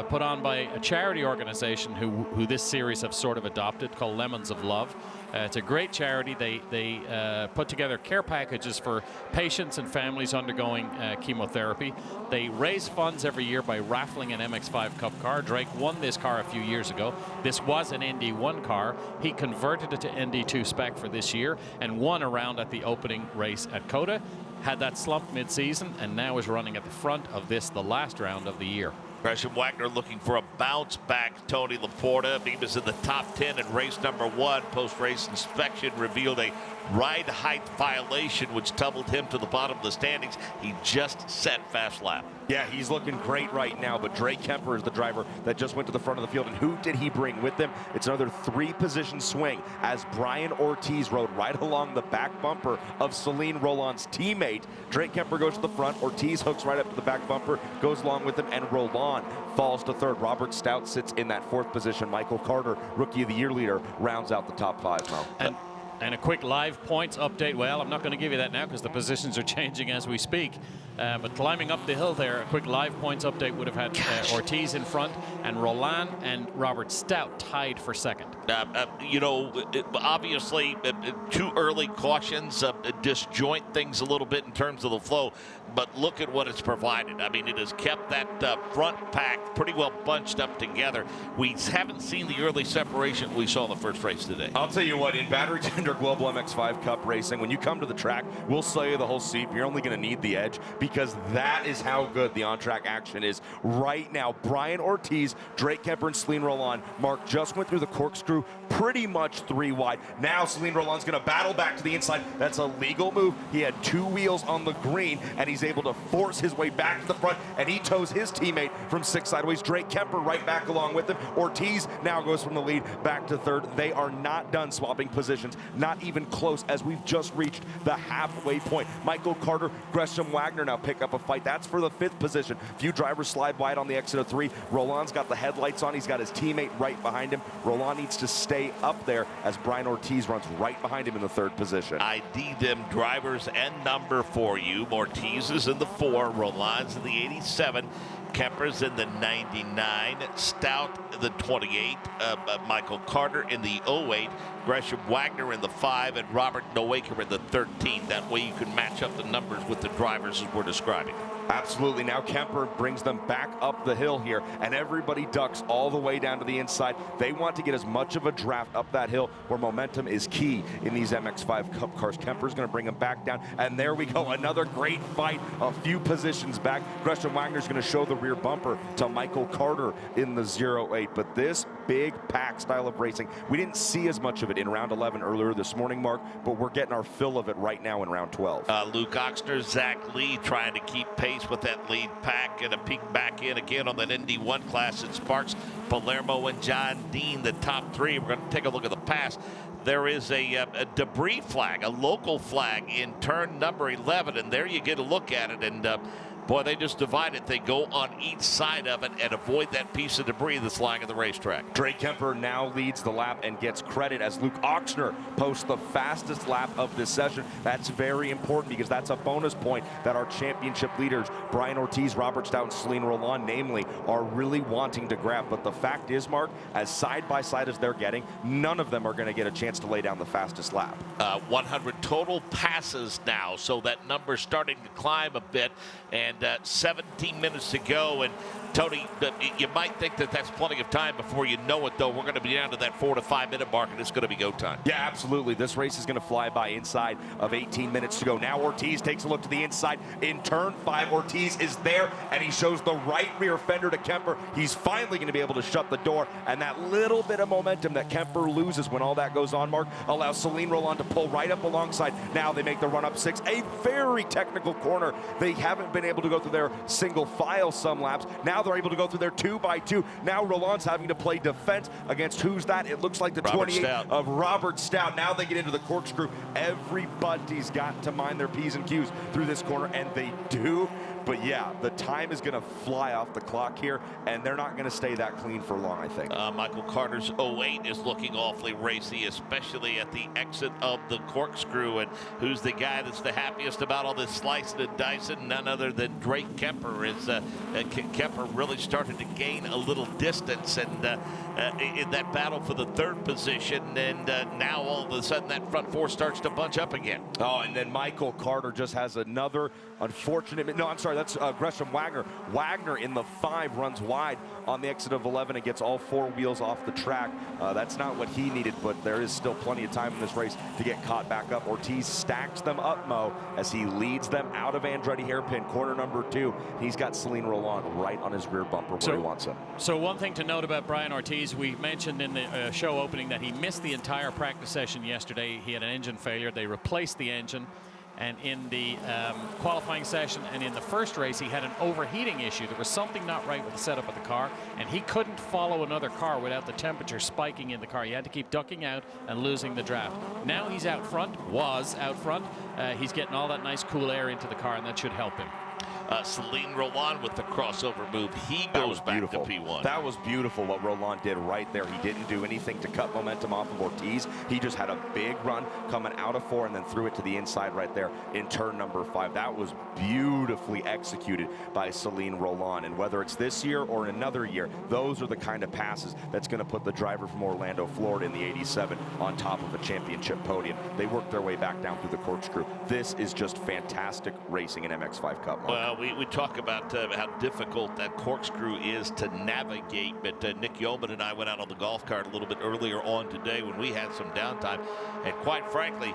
Speaker 3: put on by a charity organization who this series have sort of adopted, called Lemons of Love. It's a great charity. They put together care packages for patients and families undergoing chemotherapy. They raise funds every year by raffling an MX-5 Cup car. Drake won this car a few years ago. This was an ND1 car. He converted it to ND2 spec for this year and won a round at the opening race at COTA. Had that slump mid-season and now is running at the front of this, the last round of the year.
Speaker 1: Gresham Wagner looking for a bounce back. Tony Laporta, he was in the top 10 in race number 1. Post-race inspection revealed a ride height violation, which tumbled him to the bottom of the standings. He just set fast lap.
Speaker 2: Yeah, he's looking great right now, but Drake Kemper is the driver that just went to the front of the field. And who did he bring with him? It's another 3-position swing as Brian Ortiz rode right along the back bumper of Celine Roland's teammate. Drake Kemper goes to the front. Ortiz hooks right up to the back bumper, goes along with him, and Roland falls to 3rd. Robert Stout sits in that 4th position. Michael Carter, Rookie of the Year leader, rounds out the top 5 now.
Speaker 3: And a quick live points update. Well, I'm not going to give you that now because the positions are changing as we speak. But climbing up the hill there, a quick live points update would have had Ortiz in front and Roland and Robert Stout tied for 2nd.
Speaker 1: Obviously, too early cautions disjoint things a little bit in terms of the flow. But look at what it's provided. I mean, it has kept that front pack pretty well bunched up together. We haven't seen the early separation we saw in the first race today.
Speaker 2: I'll tell you what, in Battery Tender Global MX-5 Cup racing, when you come to the track, we'll sell you the whole seat. You're only going to need the edge, because that is how good the on-track action is right now. Brian Ortiz, Drake Kemper, and Celine Roland. Mark just went through the corkscrew pretty much 3 wide. Now Celine Roland's going to battle back to the inside. That's a legal move. He had 2 wheels on the green, and he's able to force his way back to the front, and he tows his teammate from 6 sideways. Drake Kemper right back along with him. Ortiz now goes from the lead back to 3rd. They are not done swapping positions, not even close, as we've just reached the halfway point. Michael Carter, Gresham Wagner now pick up a fight. That's for the 5th position. Few drivers slide wide on the exit of 3. Roland's got the headlights on. He's got his teammate right behind him. Roland needs to stay up there as Brian Ortiz runs right behind him in the 3rd position.
Speaker 1: ID them drivers and number for you. Ortiz is in the 4, Roland's in the 87, Kemper's in the 99, Stout the 28, Michael Carter in the 08, Gresham Wagner in the 5, and Robert Nowaker in the 13. That way you can match up the numbers with the drivers as we're describing.
Speaker 2: Absolutely. Now Kemper brings them back up the hill here, and everybody ducks all the way down to the inside. They want to get as much of a draft up that hill where momentum is key in these MX-5 Cup cars. Kemper's going to bring them back down, and there we go. Another great fight, a few positions back. Gresham Wagner's going to show the rear bumper to Michael Carter in the 08, but this big pack style of racing, we didn't see as much of it in round 11 earlier this morning, Mark, but we're getting our fill of it right now in round 12.
Speaker 1: Luke Oxner, Zach Lee trying to keep pace Ortiz with that lead pack, and a peek back in again on that ND1 class. It sparks Palermo and John Dean, the top three. We're going to take a look at the pass. There is a debris flag, a local flag in turn number 11, and there you get a look at it. And boy, they just divide it. They go on each side of it and avoid that piece of debris that's lying on the racetrack.
Speaker 2: Drake Kemper now leads the lap and gets credit as Luke Ochsner posts the fastest lap of this session. That's very important because that's a bonus point that our championship leaders, Brian Ortiz, Robert Stout, and Celine Roland, namely, are really wanting to grab. But the fact is, Mark, as side by side as they're getting, none of them are going to get a chance to lay down the fastest lap.
Speaker 1: 100 total passes now, so that number's starting to climb a bit. And 17 minutes to go, and Tony, you might think that that's plenty of time. Before you know it, though, we're going to be down to that 4 to 5 minute mark, and it's going to be go time.
Speaker 2: Yeah, absolutely. This race is going to fly by inside of 18 minutes to go. Now Ortiz takes a look to the inside. In turn 5, Ortiz is there, and he shows the right rear fender to Kemper. He's finally going to be able to shut the door, and that little bit of momentum that Kemper loses when all that goes on, Mark, allows Celine Roland to pull right up alongside. Now they make the run up 6, a very technical corner. They haven't been able to go through their single file some laps. Now they're able to go through their 2x2. Now Roland's having to play defense against who's that? It looks like the 28 of Robert Stout. Now they get into the corkscrew. Everybody's got to mind their P's and Q's through this corner, and they do. But yeah, the time is going to fly off the clock here, and they're not going to stay that clean for long, I think.
Speaker 1: Michael Carter's 08 is looking awfully racy, especially at the exit of the corkscrew. And who's the guy that's the happiest about all this slicing and dicing? None other than Drake Kemper. Kemper really started to gain a little distance and in that battle for the third position. And now all of a sudden that front four starts to bunch up again.
Speaker 2: Oh, and then Michael Carter just has another unfortunate. No, I'm sorry. That's Gresham Wagner. Wagner in the 5 runs wide on the exit of 11 and gets all 4 wheels off the track. That's not what he needed, but there is still plenty of time in this race to get caught back up. Ortiz stacks them up, Mo, as he leads them out of Andretti hairpin, corner number 2. He's got Celine Roland right on his rear bumper where he wants him.
Speaker 3: So one thing to note about Brian Ortiz, we mentioned in the show opening that he missed the entire practice session yesterday. He had an engine failure. They replaced the engine. And in the qualifying session and in the first race, he had an overheating issue. There was something not right with the setup of the car, and he couldn't follow another car without the temperature spiking in the car. He had to keep ducking out and losing the draft. Now he's out front, was out front. He's getting all that nice cool air into the car, and that should help him.
Speaker 1: Celine Roland with the crossover move. He goes back to P1.
Speaker 2: That was beautiful what Roland did right there. He didn't do anything to cut momentum off of Ortiz. He just had a big run coming out of 4 and then threw it to the inside right there in turn number 5. That was beautifully executed by Celine Roland. And whether it's this year or another year, those are the kind of passes that's going to put the driver from Orlando, Florida in the 87 on top of a championship podium. They worked their way back down through the corkscrew. This is just fantastic racing in MX-5 Cup, Mark.
Speaker 1: Well, we talk about how difficult that corkscrew is to navigate, but Nick Yeoman and I went out on the golf cart a little bit earlier on today when we had some downtime, and quite frankly,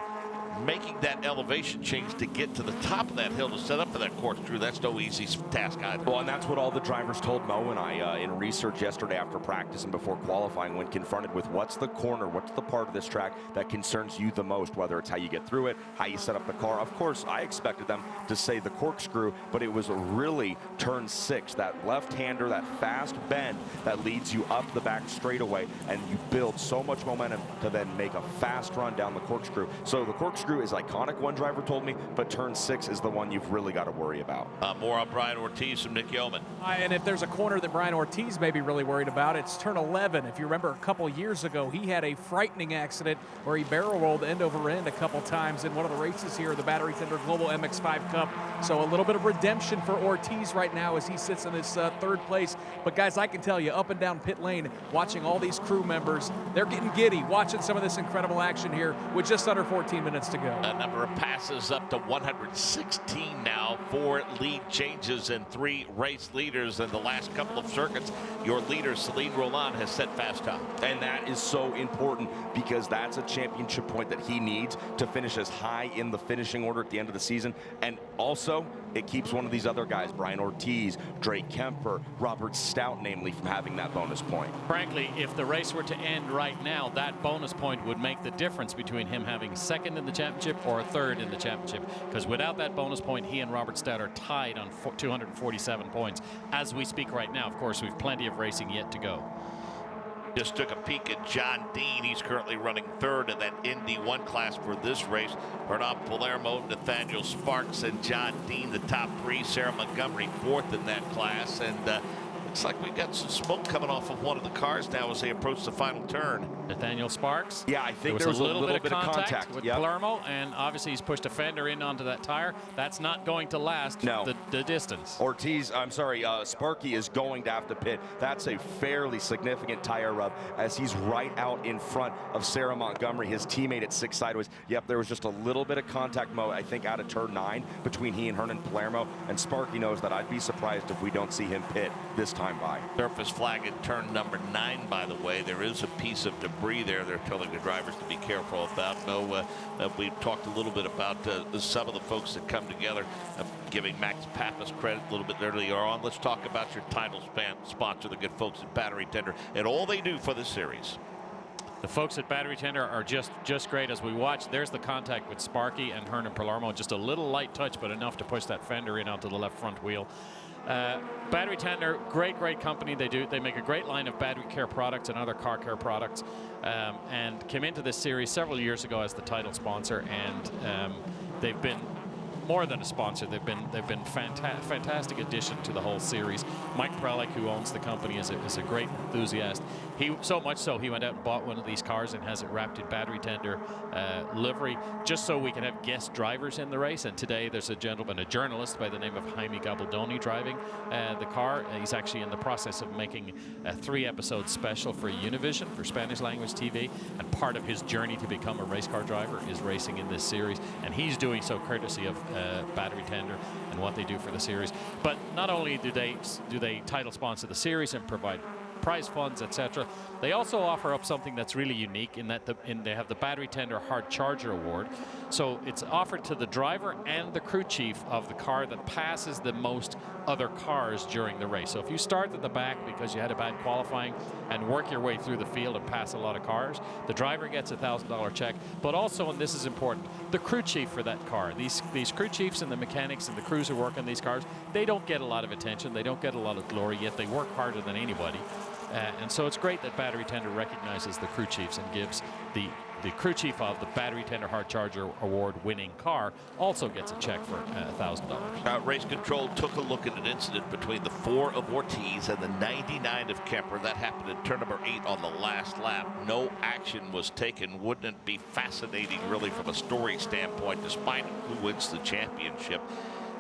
Speaker 1: making that elevation change to get to the top of that hill to set up for that corkscrew, that's no easy task either.
Speaker 2: Well, and that's what all the drivers told Mo and I in research yesterday after practice and before qualifying when confronted with what's the corner, what's the part of this track that concerns you the most, whether it's how you get through it, how you set up the car. Of course, I expected them to say the corkscrew, but it was really turn 6, that left-hander, that fast bend that leads you up the back straightaway, and you build so much momentum to then make a fast run down the corkscrew. So the corkscrew is iconic, one driver told me, but turn 6 is the one you've really got to worry about.
Speaker 1: More on Brian Ortiz from Nick Yeoman.
Speaker 4: And if there's a corner that Brian Ortiz may be really worried about, it's turn 11. If you remember a couple years ago, he had a frightening accident where he barrel rolled end over end a couple times in one of the races here, the Battery Tender Global MX-5 Cup. So a little bit of redemption for Ortiz right now as he sits in his 3rd place. But guys, I can tell you, up and down pit lane, watching all these crew members, they're getting giddy watching some of this incredible action here with just under 14 minutes to go.
Speaker 1: A number of passes up to 116 now, 4 lead changes and 3 race leaders in the last couple of circuits. Your leader, Celine Roland, has set fast time.
Speaker 2: And that is so important because that's a championship point that he needs to finish as high in the finishing order at the end of the season. And also, it keeps one of these other guys, Brian Ortiz, Drake Kemper, Robert Stout, namely, from having that bonus point.
Speaker 3: Frankly, if the race were to end right now, that bonus point would make the difference between him having 2nd in the championship championship or a third in the championship. Because without that bonus point, he and Robert Stout are tied on 247 points as we speak right now. Of course, we've plenty of racing yet to go.
Speaker 1: Just took a peek at John Dean. He's currently running third in that Indy 1 class for this race. Hernan Palermo, Nathaniel Sparks, and John Dean, the top three. Sarah Montgomery, fourth in that class. And looks like we got some smoke coming off of one of the cars now as they approach the final turn.
Speaker 3: Nathaniel Sparks.
Speaker 2: Yeah, I think
Speaker 3: there was
Speaker 2: a
Speaker 3: a little bit of contact with
Speaker 2: yep.
Speaker 3: Palermo, and obviously he's pushed a fender in onto that tire. That's not going to last the distance.
Speaker 2: Sparky is going to have to pit. That's a fairly significant tire rub as he's right out in front of Sarah Montgomery, his teammate at 6 sideways. Yep, there was just a little bit of contact, Mo, I think out of turn 9 between he and Hernan Palermo, and Sparky knows that I'd be surprised if we don't see him pit this time by. Surface
Speaker 1: flag in turn number 9, by the way. There is a piece of debris there they're telling the drivers to be careful about. We've talked a little bit about some of the folks that come together, giving Max Pappas credit a little bit earlier on. Let's talk about your title sponsor, the good folks at Battery Tender, and all they do for this series.
Speaker 3: The folks at Battery Tender are just great. As we watch, there's the contact with Sparky and Hernan Palermo. Just a little light touch, but enough to push that fender in onto the left front wheel. Battery Tender, great company. They make a great line of battery care products and other car care products, and came into this series several years ago as the title sponsor, and they've been more than a sponsor. They've been fantastic addition to the whole series. Mike Prelick, who owns the company, is a great enthusiast. So much so he went out and bought one of these cars and has it wrapped in Battery Tender livery, just so we can have guest drivers in the race. And today there's a journalist by the name of Jaime Gabaldoni driving the car. He's actually in the process of making a 3-episode special for Univision, for Spanish language TV, and part of his journey to become a race car driver is racing in this series, and he's doing so courtesy of Battery Tender and what they do for the series. But not only do they title sponsor the series and provide prize funds, etc. They also offer up something that's really unique in that they have the Battery Tender Hard Charger Award. So it's offered to the driver and the crew chief of the car that passes the most other cars during the race. So if you start at the back because you had a bad qualifying and work your way through the field and pass a lot of cars, the driver gets a $1,000 check. But also, and this is important, the crew chief for that car. These crew chiefs and the mechanics and the crews who work on these cars, they don't get a lot of attention. They don't get a lot of glory, yet they work harder than anybody. And so it's great that Battery Tender recognizes the crew chiefs and gives the crew chief of the Battery Tender Hard Charger Award winning car also gets a check for $1,000.
Speaker 1: Race Control took a look at an incident between the 4 of Ortiz and the 99 of Kemper. That happened in turn number 8 on the last lap. No action was taken. Wouldn't it be fascinating, really, from a story standpoint, despite who wins the championship?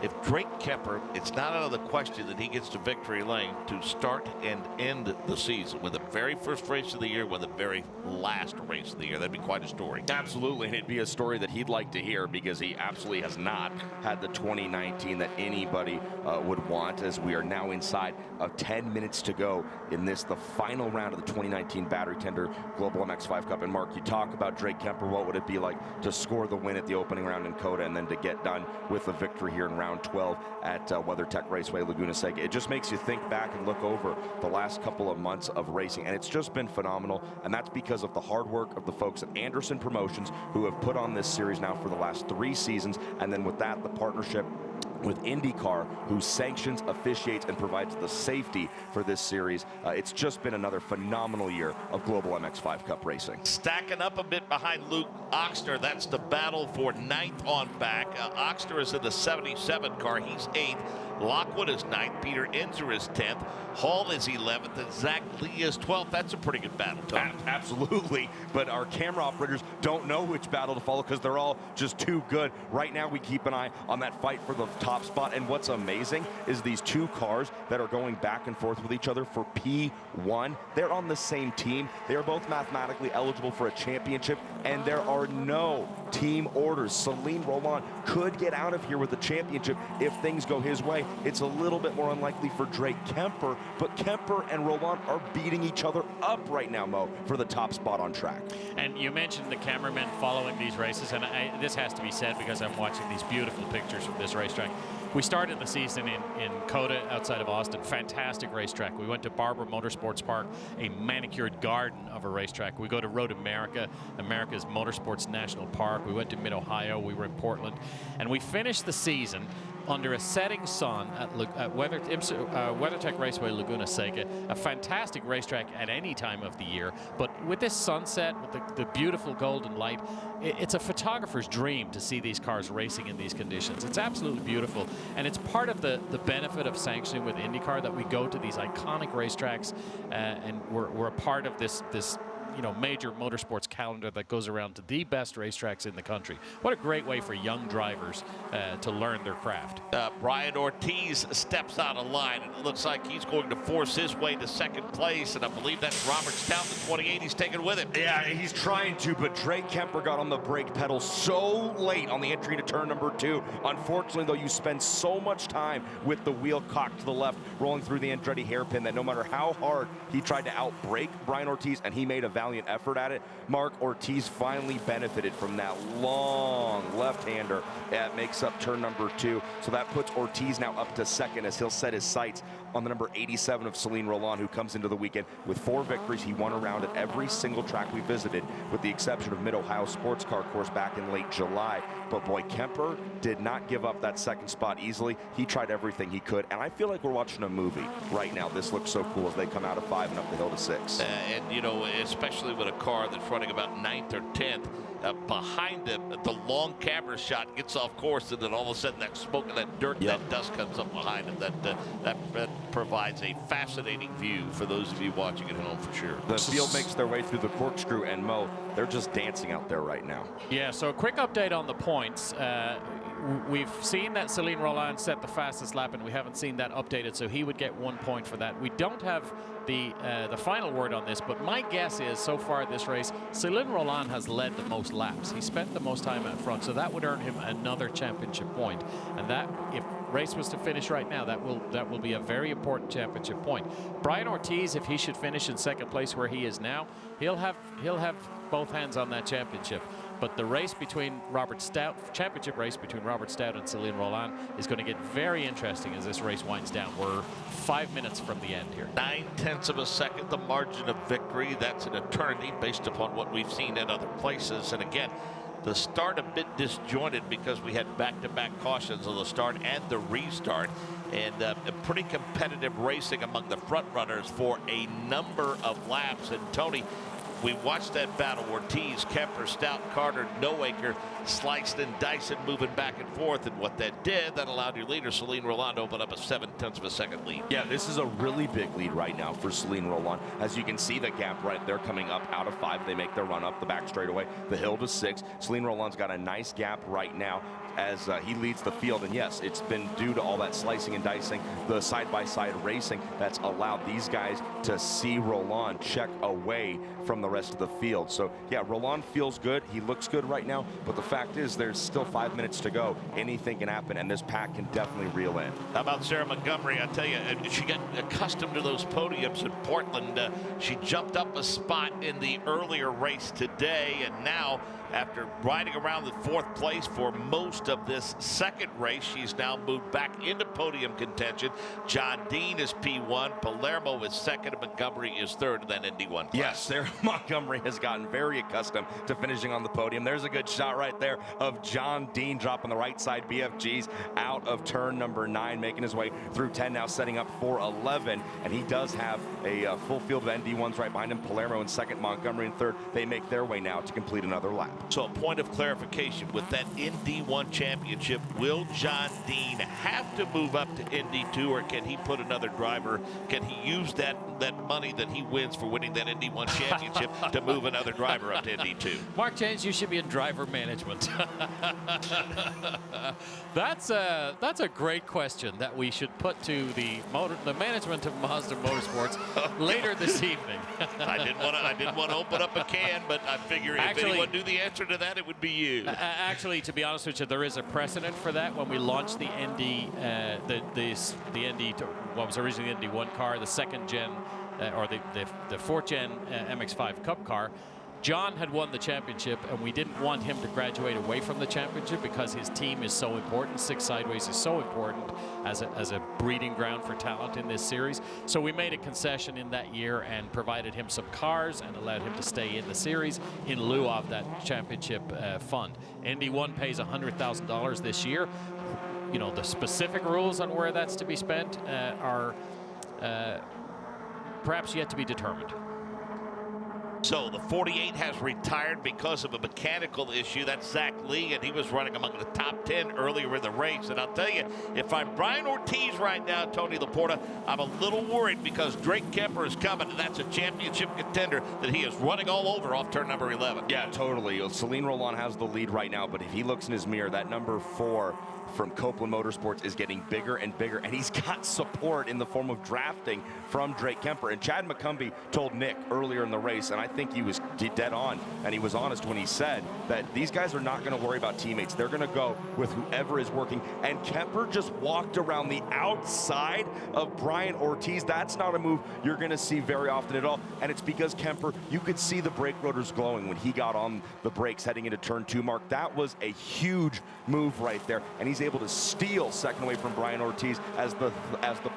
Speaker 1: If Drake Kemper, it's not out of the question that he gets to victory lane to start and end the season with the very first race of the year, with the very last race of the year. That'd be quite a story.
Speaker 2: Absolutely, and it'd be a story that he'd like to hear because he absolutely has not had the 2019 that anybody would want, as we are now inside of 10 minutes to go in the final round of the 2019 Battery Tender Global MX-5 Cup. And Mark, you talk about Drake Kemper. What would it be like to score the win at the opening round in COTA and then to get done with a victory here in round 12 at WeatherTech Raceway, Laguna Seca? It just makes you think back and look over the last couple of months of racing, and it's just been phenomenal, and that's because of the hard work of the folks at Anderson Promotions who have put on this series now for the last 3 seasons, and then with that, the partnership with IndyCar, who sanctions, officiates, and provides the safety for this series. It's just been another phenomenal year of Global MX-5 Cup racing.
Speaker 1: Stacking up a bit behind Luke Oxner. That's the battle for 9th on back. Oxner is in the 77 car. He's 8th. Lockwood is 9th. Peter Inzer is 10th. Hall is 11th. And Zach Lee is 12th. That's a pretty good battle, Tony.
Speaker 2: Absolutely. But our camera operators don't know which battle to follow because they're all just too good. Right now, we keep an eye on that fight for the top spot. And what's amazing is these 2 cars that are going back and forth with each other for P1. They're on the same team. They are both mathematically eligible for a championship. And there are no team orders. Celine Roland could get out of here with the championship if things go his way. It's a little bit more unlikely for Drake Kemper, but Kemper and Roland are beating each other up right now, Mo, for the top spot on track.
Speaker 3: And you mentioned the cameramen following these races, and this has to be said because I'm watching these beautiful pictures from this racetrack. We started the season in Coda outside of Austin. Fantastic racetrack. We went to Barber Motorsports Park, a manicured garden of a racetrack. We go to Road America, America's Motorsports National Park. We went to Mid-Ohio. We were in Portland. And we finished the season under a setting sun at WeatherTech Raceway Laguna Seca, a fantastic racetrack at any time of the year. But with this sunset, with the beautiful golden light, it's a photographer's dream to see these cars racing in these conditions. It's absolutely beautiful, and it's part of the benefit of sanctioning with IndyCar that we go to these iconic racetracks, and we're a part of this major motorsports calendar that goes around to the best racetracks in the country. What a great way for young drivers to learn their craft.
Speaker 1: Brian Ortiz steps out of line, and it looks like he's going to force his way to second place, and I believe that's Robert Stout, the 28 he's taking with him.
Speaker 2: Yeah, he's trying to, but Drake Kemper got on the brake pedal so late on the entry to turn number 2. Unfortunately, though, you spend so much time with the wheel cocked to the left, rolling through the Andretti hairpin, that no matter how hard he tried to outbrake Brian Ortiz, and he made a valiant effort at it, Mark Ortiz finally benefited from that long left-hander that makes up turn number 2. So that puts Ortiz now up to second as he'll set his sights on the number 87 of Celine Roland, who comes into the weekend with 4 victories. He won around at every single track we visited, with the exception of Mid-Ohio Sports Car Course back in late July. But boy, Kemper did not give up that second spot easily. He tried everything he could, and I feel like we're watching a movie right now. This looks so cool as they come out of 5 and up the hill to 6.
Speaker 1: And especially with a car that's running about 9th or 10th, behind him, the long camera shot gets off course, and then all of a sudden that smoke and that dirt and that dust comes up behind him. That provides a fascinating view for those of you watching at home, for sure.
Speaker 2: The field makes their way through the corkscrew, and Mo, they're just dancing out there right now.
Speaker 3: Yeah, so a quick update on the points. We've seen that Celine Roland set the fastest lap, and we haven't seen that updated, so he would get 1 point for that. We don't have the final word on this, but my guess is, so far this race, Celine Roland has led the most laps. He spent the most time out front, so that would earn him another championship point. And that, if race was to finish right now, that will be a very important championship point. Brian Ortiz, if he should finish in second place where he is now, he'll have both hands on that championship. But the race between championship race between Robert Stout and Celine Roland is going to get very interesting as this race winds down. We're 5 minutes from the end here.
Speaker 1: 9/10 of a second, the margin of victory. That's an eternity based upon what we've seen in other places. And again, the start a bit disjointed because we had back-to-back cautions on the start and the restart, and a pretty competitive racing among the front runners for a number of laps. And Tony, we watched that battle. Ortiz, Kemper, Stout, Carter, Noaker, sliced and diced, moving back and forth. And what that did, that allowed your leader, Celine Roland, to open up a 7/10 of a second lead.
Speaker 2: Yeah, this is a really big lead right now for Celine Roland. As you can see, the gap right there coming up out of 5. They make their run up the back straightaway, the hill to 6. Celine Roland's got a nice gap right now as he leads the field. And yes, it's been due to all that slicing and dicing, the side-by-side racing that's allowed these guys to see Roland check away from the rest of the field. So yeah, Roland feels good. He looks good right now, but the fact is there's still 5 minutes to go. Anything can happen, and this pack can definitely reel in.
Speaker 1: How about Sarah Montgomery? I tell you, she got accustomed to those podiums in Portland. She jumped up a spot in the earlier race today, and now, after riding around the 4th place for most of this second race, she's now moved back into podium contention. John Dean is P1, Palermo is 2nd, and Montgomery is 3rd, and then ND1 class.
Speaker 2: Yes, Sarah Montgomery has gotten very accustomed to finishing on the podium. There's a good shot right there of John Dean dropping the right side BFGs out of turn number 9, making his way through 10, now setting up for 11, and he does have a full field of ND1s right behind him. Palermo in 2nd, Montgomery in 3rd. They make their way now to complete another lap.
Speaker 1: So a point of clarification, with that ND1 championship, will John Dean have to move up to ND2, or can he put another driver, can he use that money that he wins for winning that ND1 championship to move another driver up to ND2?
Speaker 3: Mark James, you should be in driver management. That's a great question that we should put to the management of Mazda Motorsports later this evening.
Speaker 1: I didn't want to open up a can, but I figure if anyone knew the answer to that, it would be you.
Speaker 3: Actually, to be honest with you, there is a precedent for that. When we launched the ND, the ND, what was originally the ND1 car, the 2nd gen, or the 4th gen MX-5 Cup car, John had won the championship, and we didn't want him to graduate away from the championship because his team is so important. Six Sideways is so important as a breeding ground for talent in this series. So we made a concession in that year and provided him some cars and allowed him to stay in the series in lieu of that championship fund. Indy 1 pays $100,000 this year. You know, the specific rules on where that's to be spent are perhaps yet to be determined.
Speaker 1: So the 48 has retired because of a mechanical issue. That's Zach Lee, and he was running among the top 10 earlier in the race. And I'll tell you, if I'm Brian Ortiz right now, Tony Laporta, I'm a little worried because Drake Kemper is coming, and that's a championship contender that he is running all over off turn number 11.
Speaker 2: Yeah, totally. Celine Roland has the lead right now, but if he looks in his mirror, that number 4 from Copeland Motorsports is getting bigger and bigger, and he's got support in the form of drafting from Drake Kemper. And Chad McCumbee told Nick earlier in the race, and I think he was dead on, and he was honest when he said that these guys are not going to worry about teammates. They're going to go with whoever is working. And Kemper just walked around the outside of Brian Ortiz. That's not a move you're going to see very often at all, and it's because Kemper, you could see the brake rotors glowing when he got on the brakes heading into turn 2, Mark. That was a huge move right there, and he's able to steal second away from Brian Ortiz as the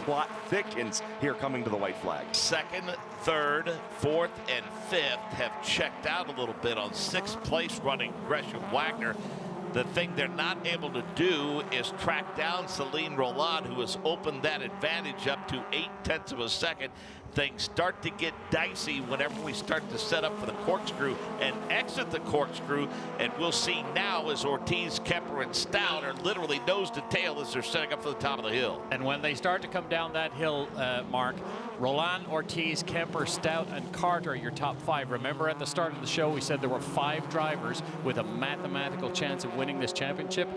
Speaker 2: plot thickens here coming to the white flag.
Speaker 1: Second, third, fourth, and fifth have checked out a little bit on sixth place running Gresham Wagner. The thing they're not able to do is track down Celine Roland, who has opened that advantage up to 0.8 of a second. Things start to get dicey whenever we start to set up for the corkscrew and exit the corkscrew, and we'll see now as Ortiz, Kemper, and Stout are literally nose to tail as they're setting up for the top of the hill.
Speaker 3: And when they start to come down that hill, Mark, Roland, Ortiz, Kemper, Stout, and Carter are your top 5. Remember at the start of the show we said there were 5 drivers with a mathematical chance of winning this championship?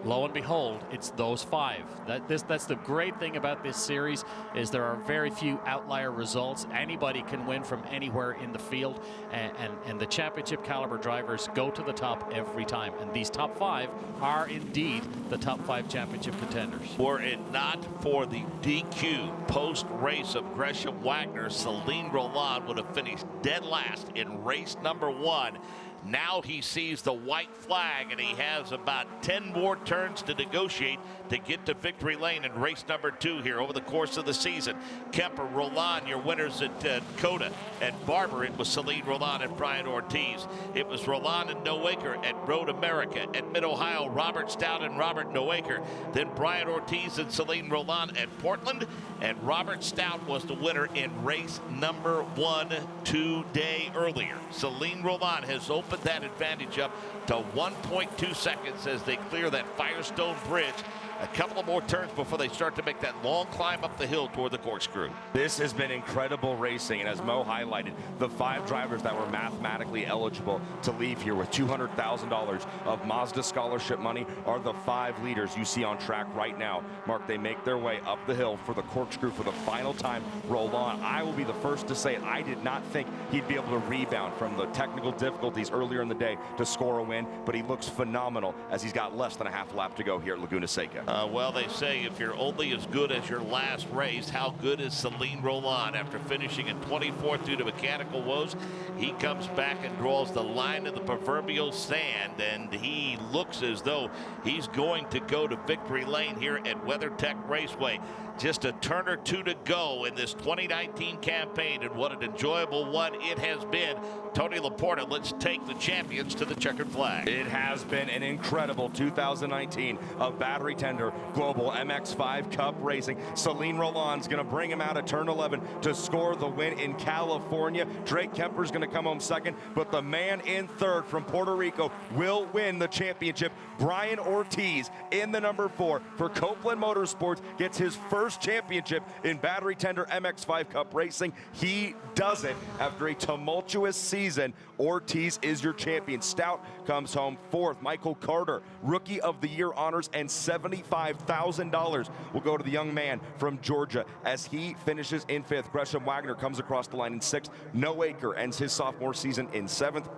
Speaker 3: Lo and behold, it's those 5. That's the great thing about this series is there are very few outlier results. Anybody can win from anywhere in the field, and the championship caliber drivers go to the top every time. And these top 5 are indeed the top 5 championship contenders.
Speaker 1: Were it not for the DQ post-race of Gresham Wagner, Celine Roland would have finished dead last in race number 1. Now he sees the white flag, and he has about 10 more turns to negotiate to get to victory lane in race number 2 here over the course of the season. Kemper, Roland, your winners at Coda. At Barber, it was Celine Roland and Brian Ortiz. It was Roland and Noaker at Road America. At Mid-Ohio, Robert Stout and Robert Noaker. Then Brian Ortiz and Celine Roland at Portland. And Robert Stout was the winner in race number 1 2 days earlier. Celine Roland has opened that advantage up to 1.2 seconds as they clear that Firestone Bridge. A couple of more turns before they start to make that long climb up the hill toward the corkscrew.
Speaker 2: This has been incredible racing, and as Mo highlighted, the 5 drivers that were mathematically eligible to leave here with $200,000 of Mazda scholarship money are the 5 leaders you see on track right now. Mark, they make their way up the hill for the corkscrew for the final time. Roland, I will be the first to say it, I did not think he'd be able to rebound from the technical difficulties earlier in the day to score a win, but he looks phenomenal as he's got less than a half lap to go here at Laguna Seca.
Speaker 1: Well, they say if you're only as good as your last race, how good is Celine Roland? After finishing in 24th due to mechanical woes, he comes back and draws the line in the proverbial sand, and he looks as though he's going to go to victory lane here at WeatherTech Raceway. Just a turn or 2 to go in this 2019 campaign, and what an enjoyable one it has been. Tony Laporta, let's take the champions to the checkered flag.
Speaker 2: It has been an incredible 2019 of Battery Tender Global MX-5 Cup Racing. Celine Roland's going to bring him out at turn 11 to score the win in California. Drake Kemper's going to come home second, but the man in third from Puerto Rico will win the championship. Brian Ortiz in the number 4 for Copeland Motorsports gets his first championship in Battery Tender MX-5 Cup Racing. He does it after a tumultuous season. Ortiz is your champion. Stout comes home 4th. Michael Carter, Rookie of the Year honors, and $75,000 will go to the young man from Georgia as he finishes in 5th. Gresham Wagner comes across the line in 6th. Noaker ends his sophomore season in 7th.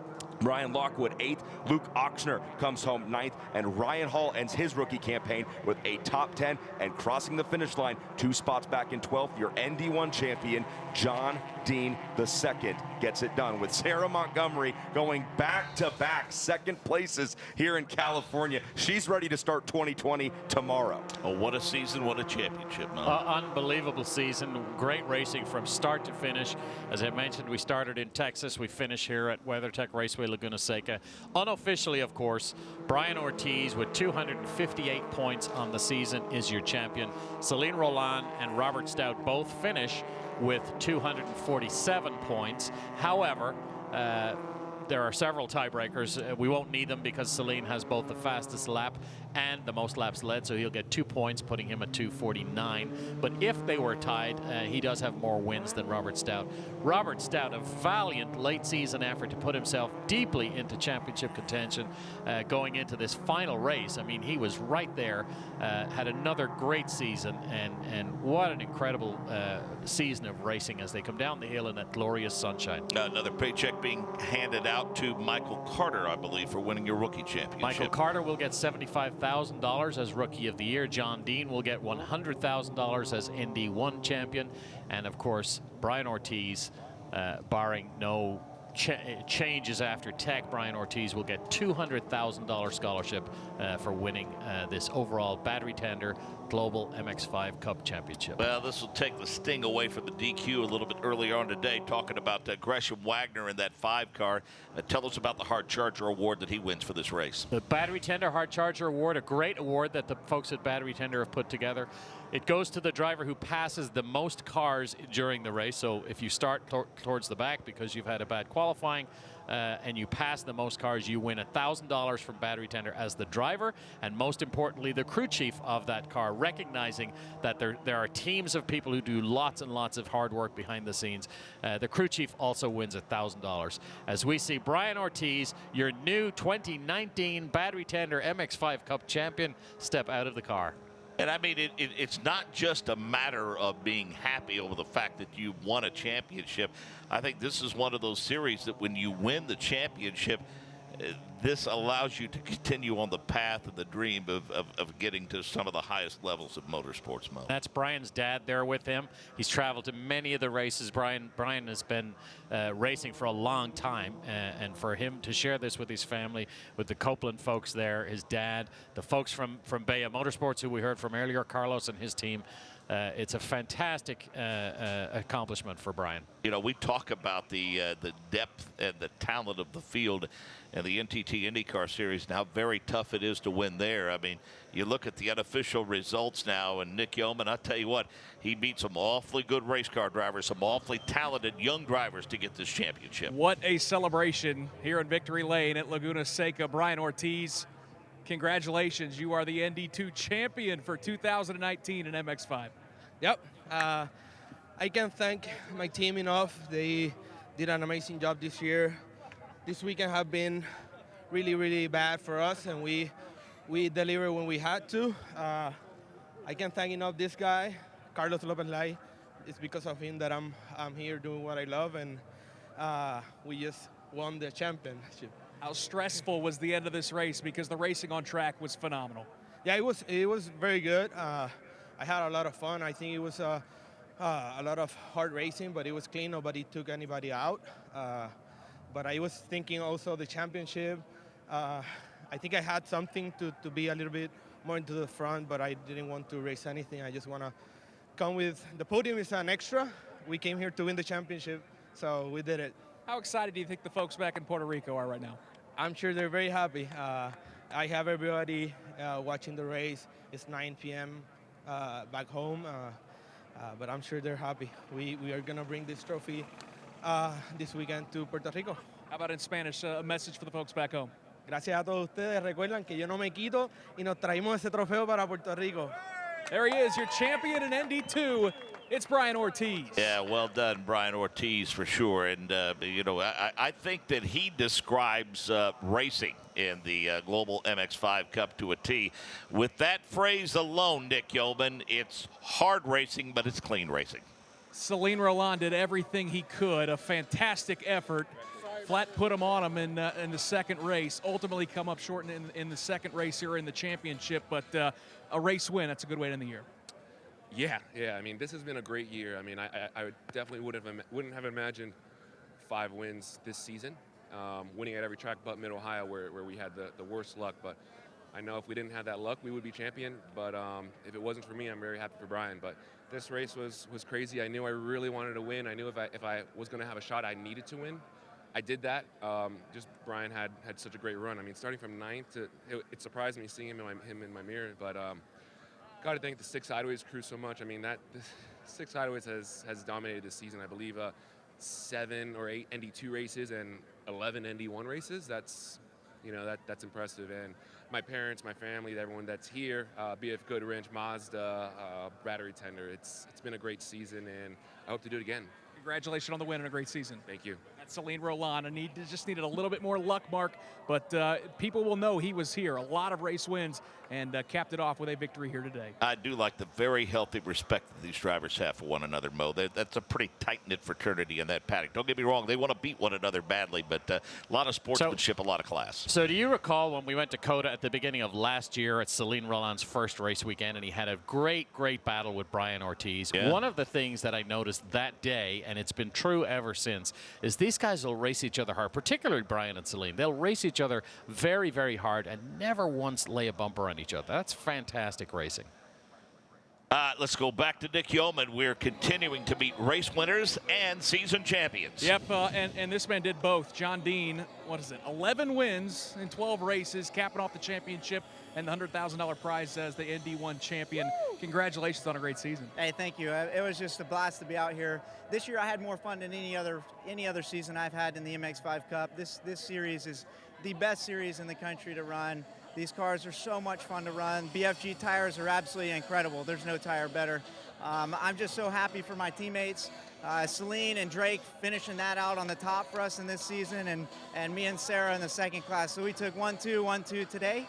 Speaker 2: Ryan Lockwood 8th, Luke Oxner comes home 9th, and Ryan Hall ends his rookie campaign with a top 10 and crossing the finish line 2 spots back in 12th. Your ND1 champion, John Dean II, gets it done with Sarah Montgomery going back-to-back second places here in California. She's ready to start 2020 tomorrow.
Speaker 1: Oh, what a season, what a championship, man.
Speaker 3: Unbelievable season, great racing from start to finish. As I mentioned, we started in Texas, we finish here at WeatherTech Raceway Laguna Seca. Unofficially, of course, Brian Ortiz with 258 points on the season is your champion. Celine Roland and Robert Stout both finish with 247 points. However, there are several tiebreakers. We won't need them because Celine has both the fastest lap and the most laps led, so he'll get 2 points, putting him at 249. But if they were tied, he does have more wins than Robert Stout. Robert Stout, a valiant late season effort to put himself deeply into championship contention going into this final race. I mean, he was right there, had another great season, and what an incredible season of racing as they come down the hill in that glorious sunshine.
Speaker 1: Another paycheck being handed out to Michael Carter, I believe, for winning your rookie championship.
Speaker 3: Michael Carter will get $75,000 as Rookie of the Year. John Dean will get $100,000 as ND1 champion. And, of course, Brian Ortiz, barring no changes after Tech, Brian Ortiz will get $200,000 scholarship for winning this overall battery tender Global MX-5 Cup Championship.
Speaker 1: Well, this will take the sting away from the DQ a little bit earlier on today, talking about Gresham Wagner in that 5 car. Tell us about the Hard Charger Award that he wins for this race.
Speaker 3: The Battery Tender Hard Charger Award, a great award that the folks at Battery Tender have put together. It goes to the driver who passes the most cars during the race. So if you start towards the back because you've had a bad qualifying and you pass the most cars, you win $1,000 from Battery Tender as the driver, and most importantly, the crew chief of that car, recognizing that there are teams of people who do lots and lots of hard work behind the scenes. The crew chief also wins $1,000. As we see Brian Ortiz, your new 2019 Battery Tender MX-5 Cup champion, step out of the car.
Speaker 1: And I mean, it's not just a matter of being happy over the fact that you won a championship. I think this is one of those series that when you win the championship, this allows you to continue on the path and the dream of getting to some of the highest levels of motorsports. Mo.
Speaker 3: That's Brian's dad there with him. He's traveled to many of the races. Brian has been racing for a long time, and for him to share this with his family, with the Copeland folks there, his dad, the folks from Bea Motorsports who we heard from earlier, Carlos and his team, it's a fantastic accomplishment for Brian.
Speaker 1: You know, we talk about the depth and the talent of the field and the NTT IndyCar Series and how very tough it is to win there. I mean, you look at the unofficial results now, and Nick Yeoman, I tell you what, he beat some awfully good race car drivers, some awfully talented young drivers to get this championship.
Speaker 4: What a celebration here in Victory Lane at Laguna Seca. Brian Ortiz, congratulations. You are the ND2 champion for 2019 in MX-5.
Speaker 10: Yep. I can't thank my team enough. They did an amazing job this year. This weekend have been really, really bad for us, and we delivered when we had to. I can't thank enough this guy, Carlos Lopez-Lai. It's because of him that I'm here doing what I love, and we just won the championship.
Speaker 4: How stressful was the end of this race? Because the racing on track was phenomenal.
Speaker 10: Yeah, it was very good. I had a lot of fun. I think it was a lot of hard racing, but it was clean. Nobody took anybody out. But I was thinking also the championship. I think I had something to be a little bit more into the front, but I didn't want to race anything. I just want to come with the podium is an extra. We came here to win the championship, so we did it.
Speaker 4: How excited do you think the folks back in Puerto Rico are right now?
Speaker 10: I'm sure they're very happy. I have everybody watching the race. It's 9 p.m. Back home, but I'm sure they're happy. We are going to bring this trophy this weekend to Puerto Rico.
Speaker 4: How about in Spanish, a message for the folks back home?
Speaker 10: Gracias a todos ustedes. Recuerdan que yo no me quito y nos traímos ese trofeo para Puerto Rico.
Speaker 4: There he is, your champion in ND2. It's Brian Ortiz.
Speaker 1: Yeah, well done, Brian Ortiz, for sure. And, you know, I think that he describes racing in the Global MX-5 Cup to a T. With that phrase alone, Nick Yeoman, it's hard racing, but it's clean racing.
Speaker 4: Celine Roland did everything he could. A fantastic effort flat put them on them in the second race. Ultimately come up short in the second race here in the championship, but a race win, that's a good way to end the year.
Speaker 11: Yeah. I mean, this has been a great year. I mean, I definitely wouldn't have imagined 5 wins this season, winning at every track but Mid-Ohio where we had the worst luck. But I know if we didn't have that luck, we would be champion. But if it wasn't for me, I'm very happy for Brian. But this race was crazy. I knew I really wanted to win. I knew if I was going to have a shot, I needed to win. I did that. Just Brian had such a great run. I mean, starting from 9th it surprised me seeing him in my mirror. But got to thank the 6 Sideways crew so much. I mean, the 6 Sideways has dominated this season. I believe 7 or 8 ND2 races and 11 ND1 races. That's impressive. And my parents, my family, everyone that's here, BF Goodrich, Mazda, Battery Tender. It's been a great season, and I hope to do it again.
Speaker 4: Congratulations on the win and a great season.
Speaker 11: Thank you.
Speaker 4: That's Celine Roland. Just needed a little bit more luck, Mark, but people will know he was here. A lot of race wins, and capped it off with a victory here today.
Speaker 1: I do like the very healthy respect that these drivers have for one another, Mo. That's a pretty tight-knit fraternity in that paddock. Don't get me wrong, they want to beat one another badly, but a lot of sportsmanship, a lot of class.
Speaker 3: So do you recall when we went to COTA at the beginning of last year at Celine Roland's first race weekend, and he had a great battle with Brian Ortiz?
Speaker 1: Yeah.
Speaker 3: One of the things that I noticed that day, and it's been true ever since, is these guys will race each other hard, particularly Brian and Celine. They'll race each other very, very hard and never once lay a bumper on each other. That's fantastic racing.
Speaker 1: Let's go back to Nick Yeoman. We're continuing to meet race winners and season champions.
Speaker 4: Yep, and this man did both. John Dean, 11 wins in 12 races, capping off the championship and the $100,000 prize as the ND1 champion. Woo! Congratulations on a great season.
Speaker 12: Hey, thank you. It was just a blast to be out here. This year I had more fun than any other season I've had in the MX-5 Cup. This series is the best series in the country to run. These cars are so much fun to run. BFG tires are absolutely incredible. There's no tire better. I'm just so happy for my teammates. Celine and Drake finishing that out on the top for us in this season, and me and Sarah in the second class. So we took 1-2, 1-2 today.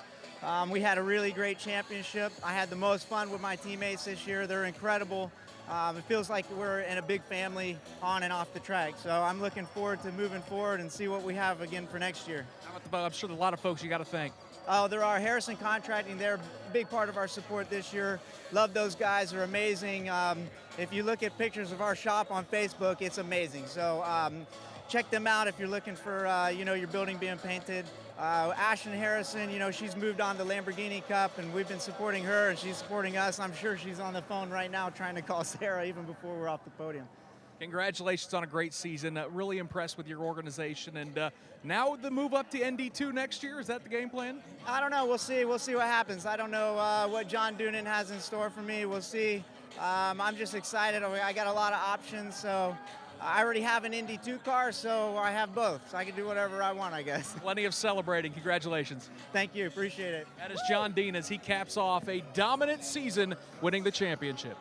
Speaker 12: We had a really great championship. I had the most fun with my teammates this year. They're incredible. It feels like we're in a big family on and off the track. So I'm looking forward to moving forward and see what we have again for next year.
Speaker 4: I'm sure there's a lot of folks you got to thank.
Speaker 12: Oh, there are. Harrison Contracting, they're a big part of our support this year. Love those guys, they're amazing. If you look at pictures of our shop on Facebook, it's amazing. So check them out if you're looking for your building being painted. Ashton Harrison, she's moved on to Lamborghini Cup, and we've been supporting her, and she's supporting us. I'm sure she's on the phone right now trying to call Sarah even before we're off the podium.
Speaker 4: Congratulations on a great season. Really impressed with your organization. And now the move up to ND2 next year, is that the game plan?
Speaker 12: I don't know. We'll see. We'll see what happens. I don't know what John Doonan has in store for me. We'll see. I'm just excited. I got a lot of options. So I already have an ND2 car, so I have both. So I can do whatever I want, I guess.
Speaker 4: Plenty of celebrating. Congratulations.
Speaker 12: Thank you. Appreciate it.
Speaker 4: That is John Dean as he caps off a dominant season winning the championship.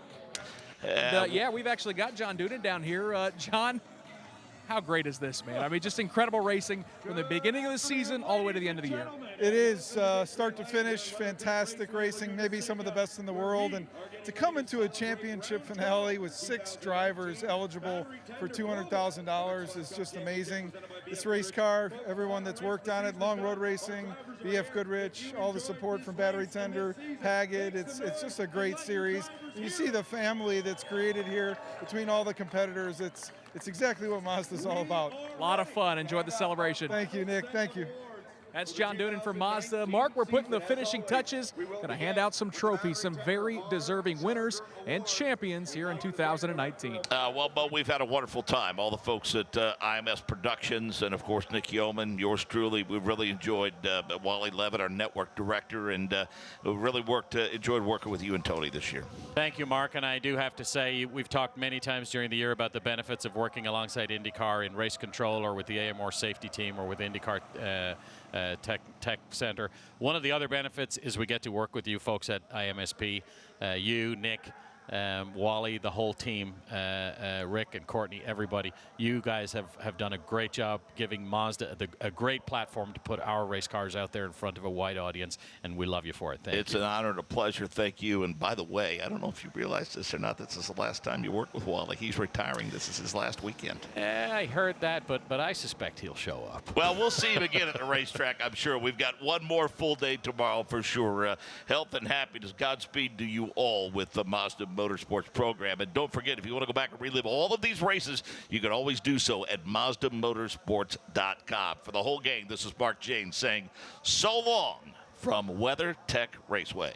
Speaker 4: And, yeah, we've actually got John Doonan down here. John, how great is this, man? I mean, just incredible racing from the beginning of the season all the way to the end of the year.
Speaker 13: It is start to finish, fantastic racing, maybe some of the best in the world. And to come into a championship finale with 6 drivers eligible for $200,000 is just amazing. This race car, everyone that's worked on it, Long Road Racing, BF Goodrich, all the support from Battery Tender, Paget, it's just a great series. And you see the family that's created here between all the competitors. It's exactly what Mazda's all about.
Speaker 4: A lot of fun. Enjoyed the celebration.
Speaker 13: Thank you, Nick. Thank you.
Speaker 4: That's John Doonan for Mazda. Mark, we're putting the finishing touches. Going to hand out some trophies, some very deserving winners and champions here in 2019.
Speaker 1: Well, Bo, we've had a wonderful time. All the folks at IMS Productions and, of course, Nick Yeoman, yours truly. We've really enjoyed Wally Levitt, our network director, and we really enjoyed working with you and Tony this year.
Speaker 3: Thank you, Mark. And I do have to say, we've talked many times during the year about the benefits of working alongside IndyCar in race control or with the AMR safety team or with IndyCar Tech Center. One of the other benefits is we get to work with you folks at IMSP, you, Nick, Wally, the whole team, Rick and Courtney, everybody. You guys have done a great job giving Mazda a great platform to put our race cars out there in front of a wide audience, and we love you for it. Thank you.
Speaker 1: It's an honor and a pleasure. Thank you. And by the way, I don't know if you realize this or not, this is the last time you work with Wally. He's retiring. This is his last weekend.
Speaker 3: I heard that, but I suspect he'll show up.
Speaker 1: Well, we'll see him again at the racetrack, I'm sure. We've got one more full day tomorrow for sure. Health and happiness, Godspeed to you all with the Mazda Motorsports program. And don't forget, if you want to go back and relive all of these races, you can always do so at MazdaMotorsports.com. For the whole gang, this is Mark Janes saying so long from WeatherTech Raceway.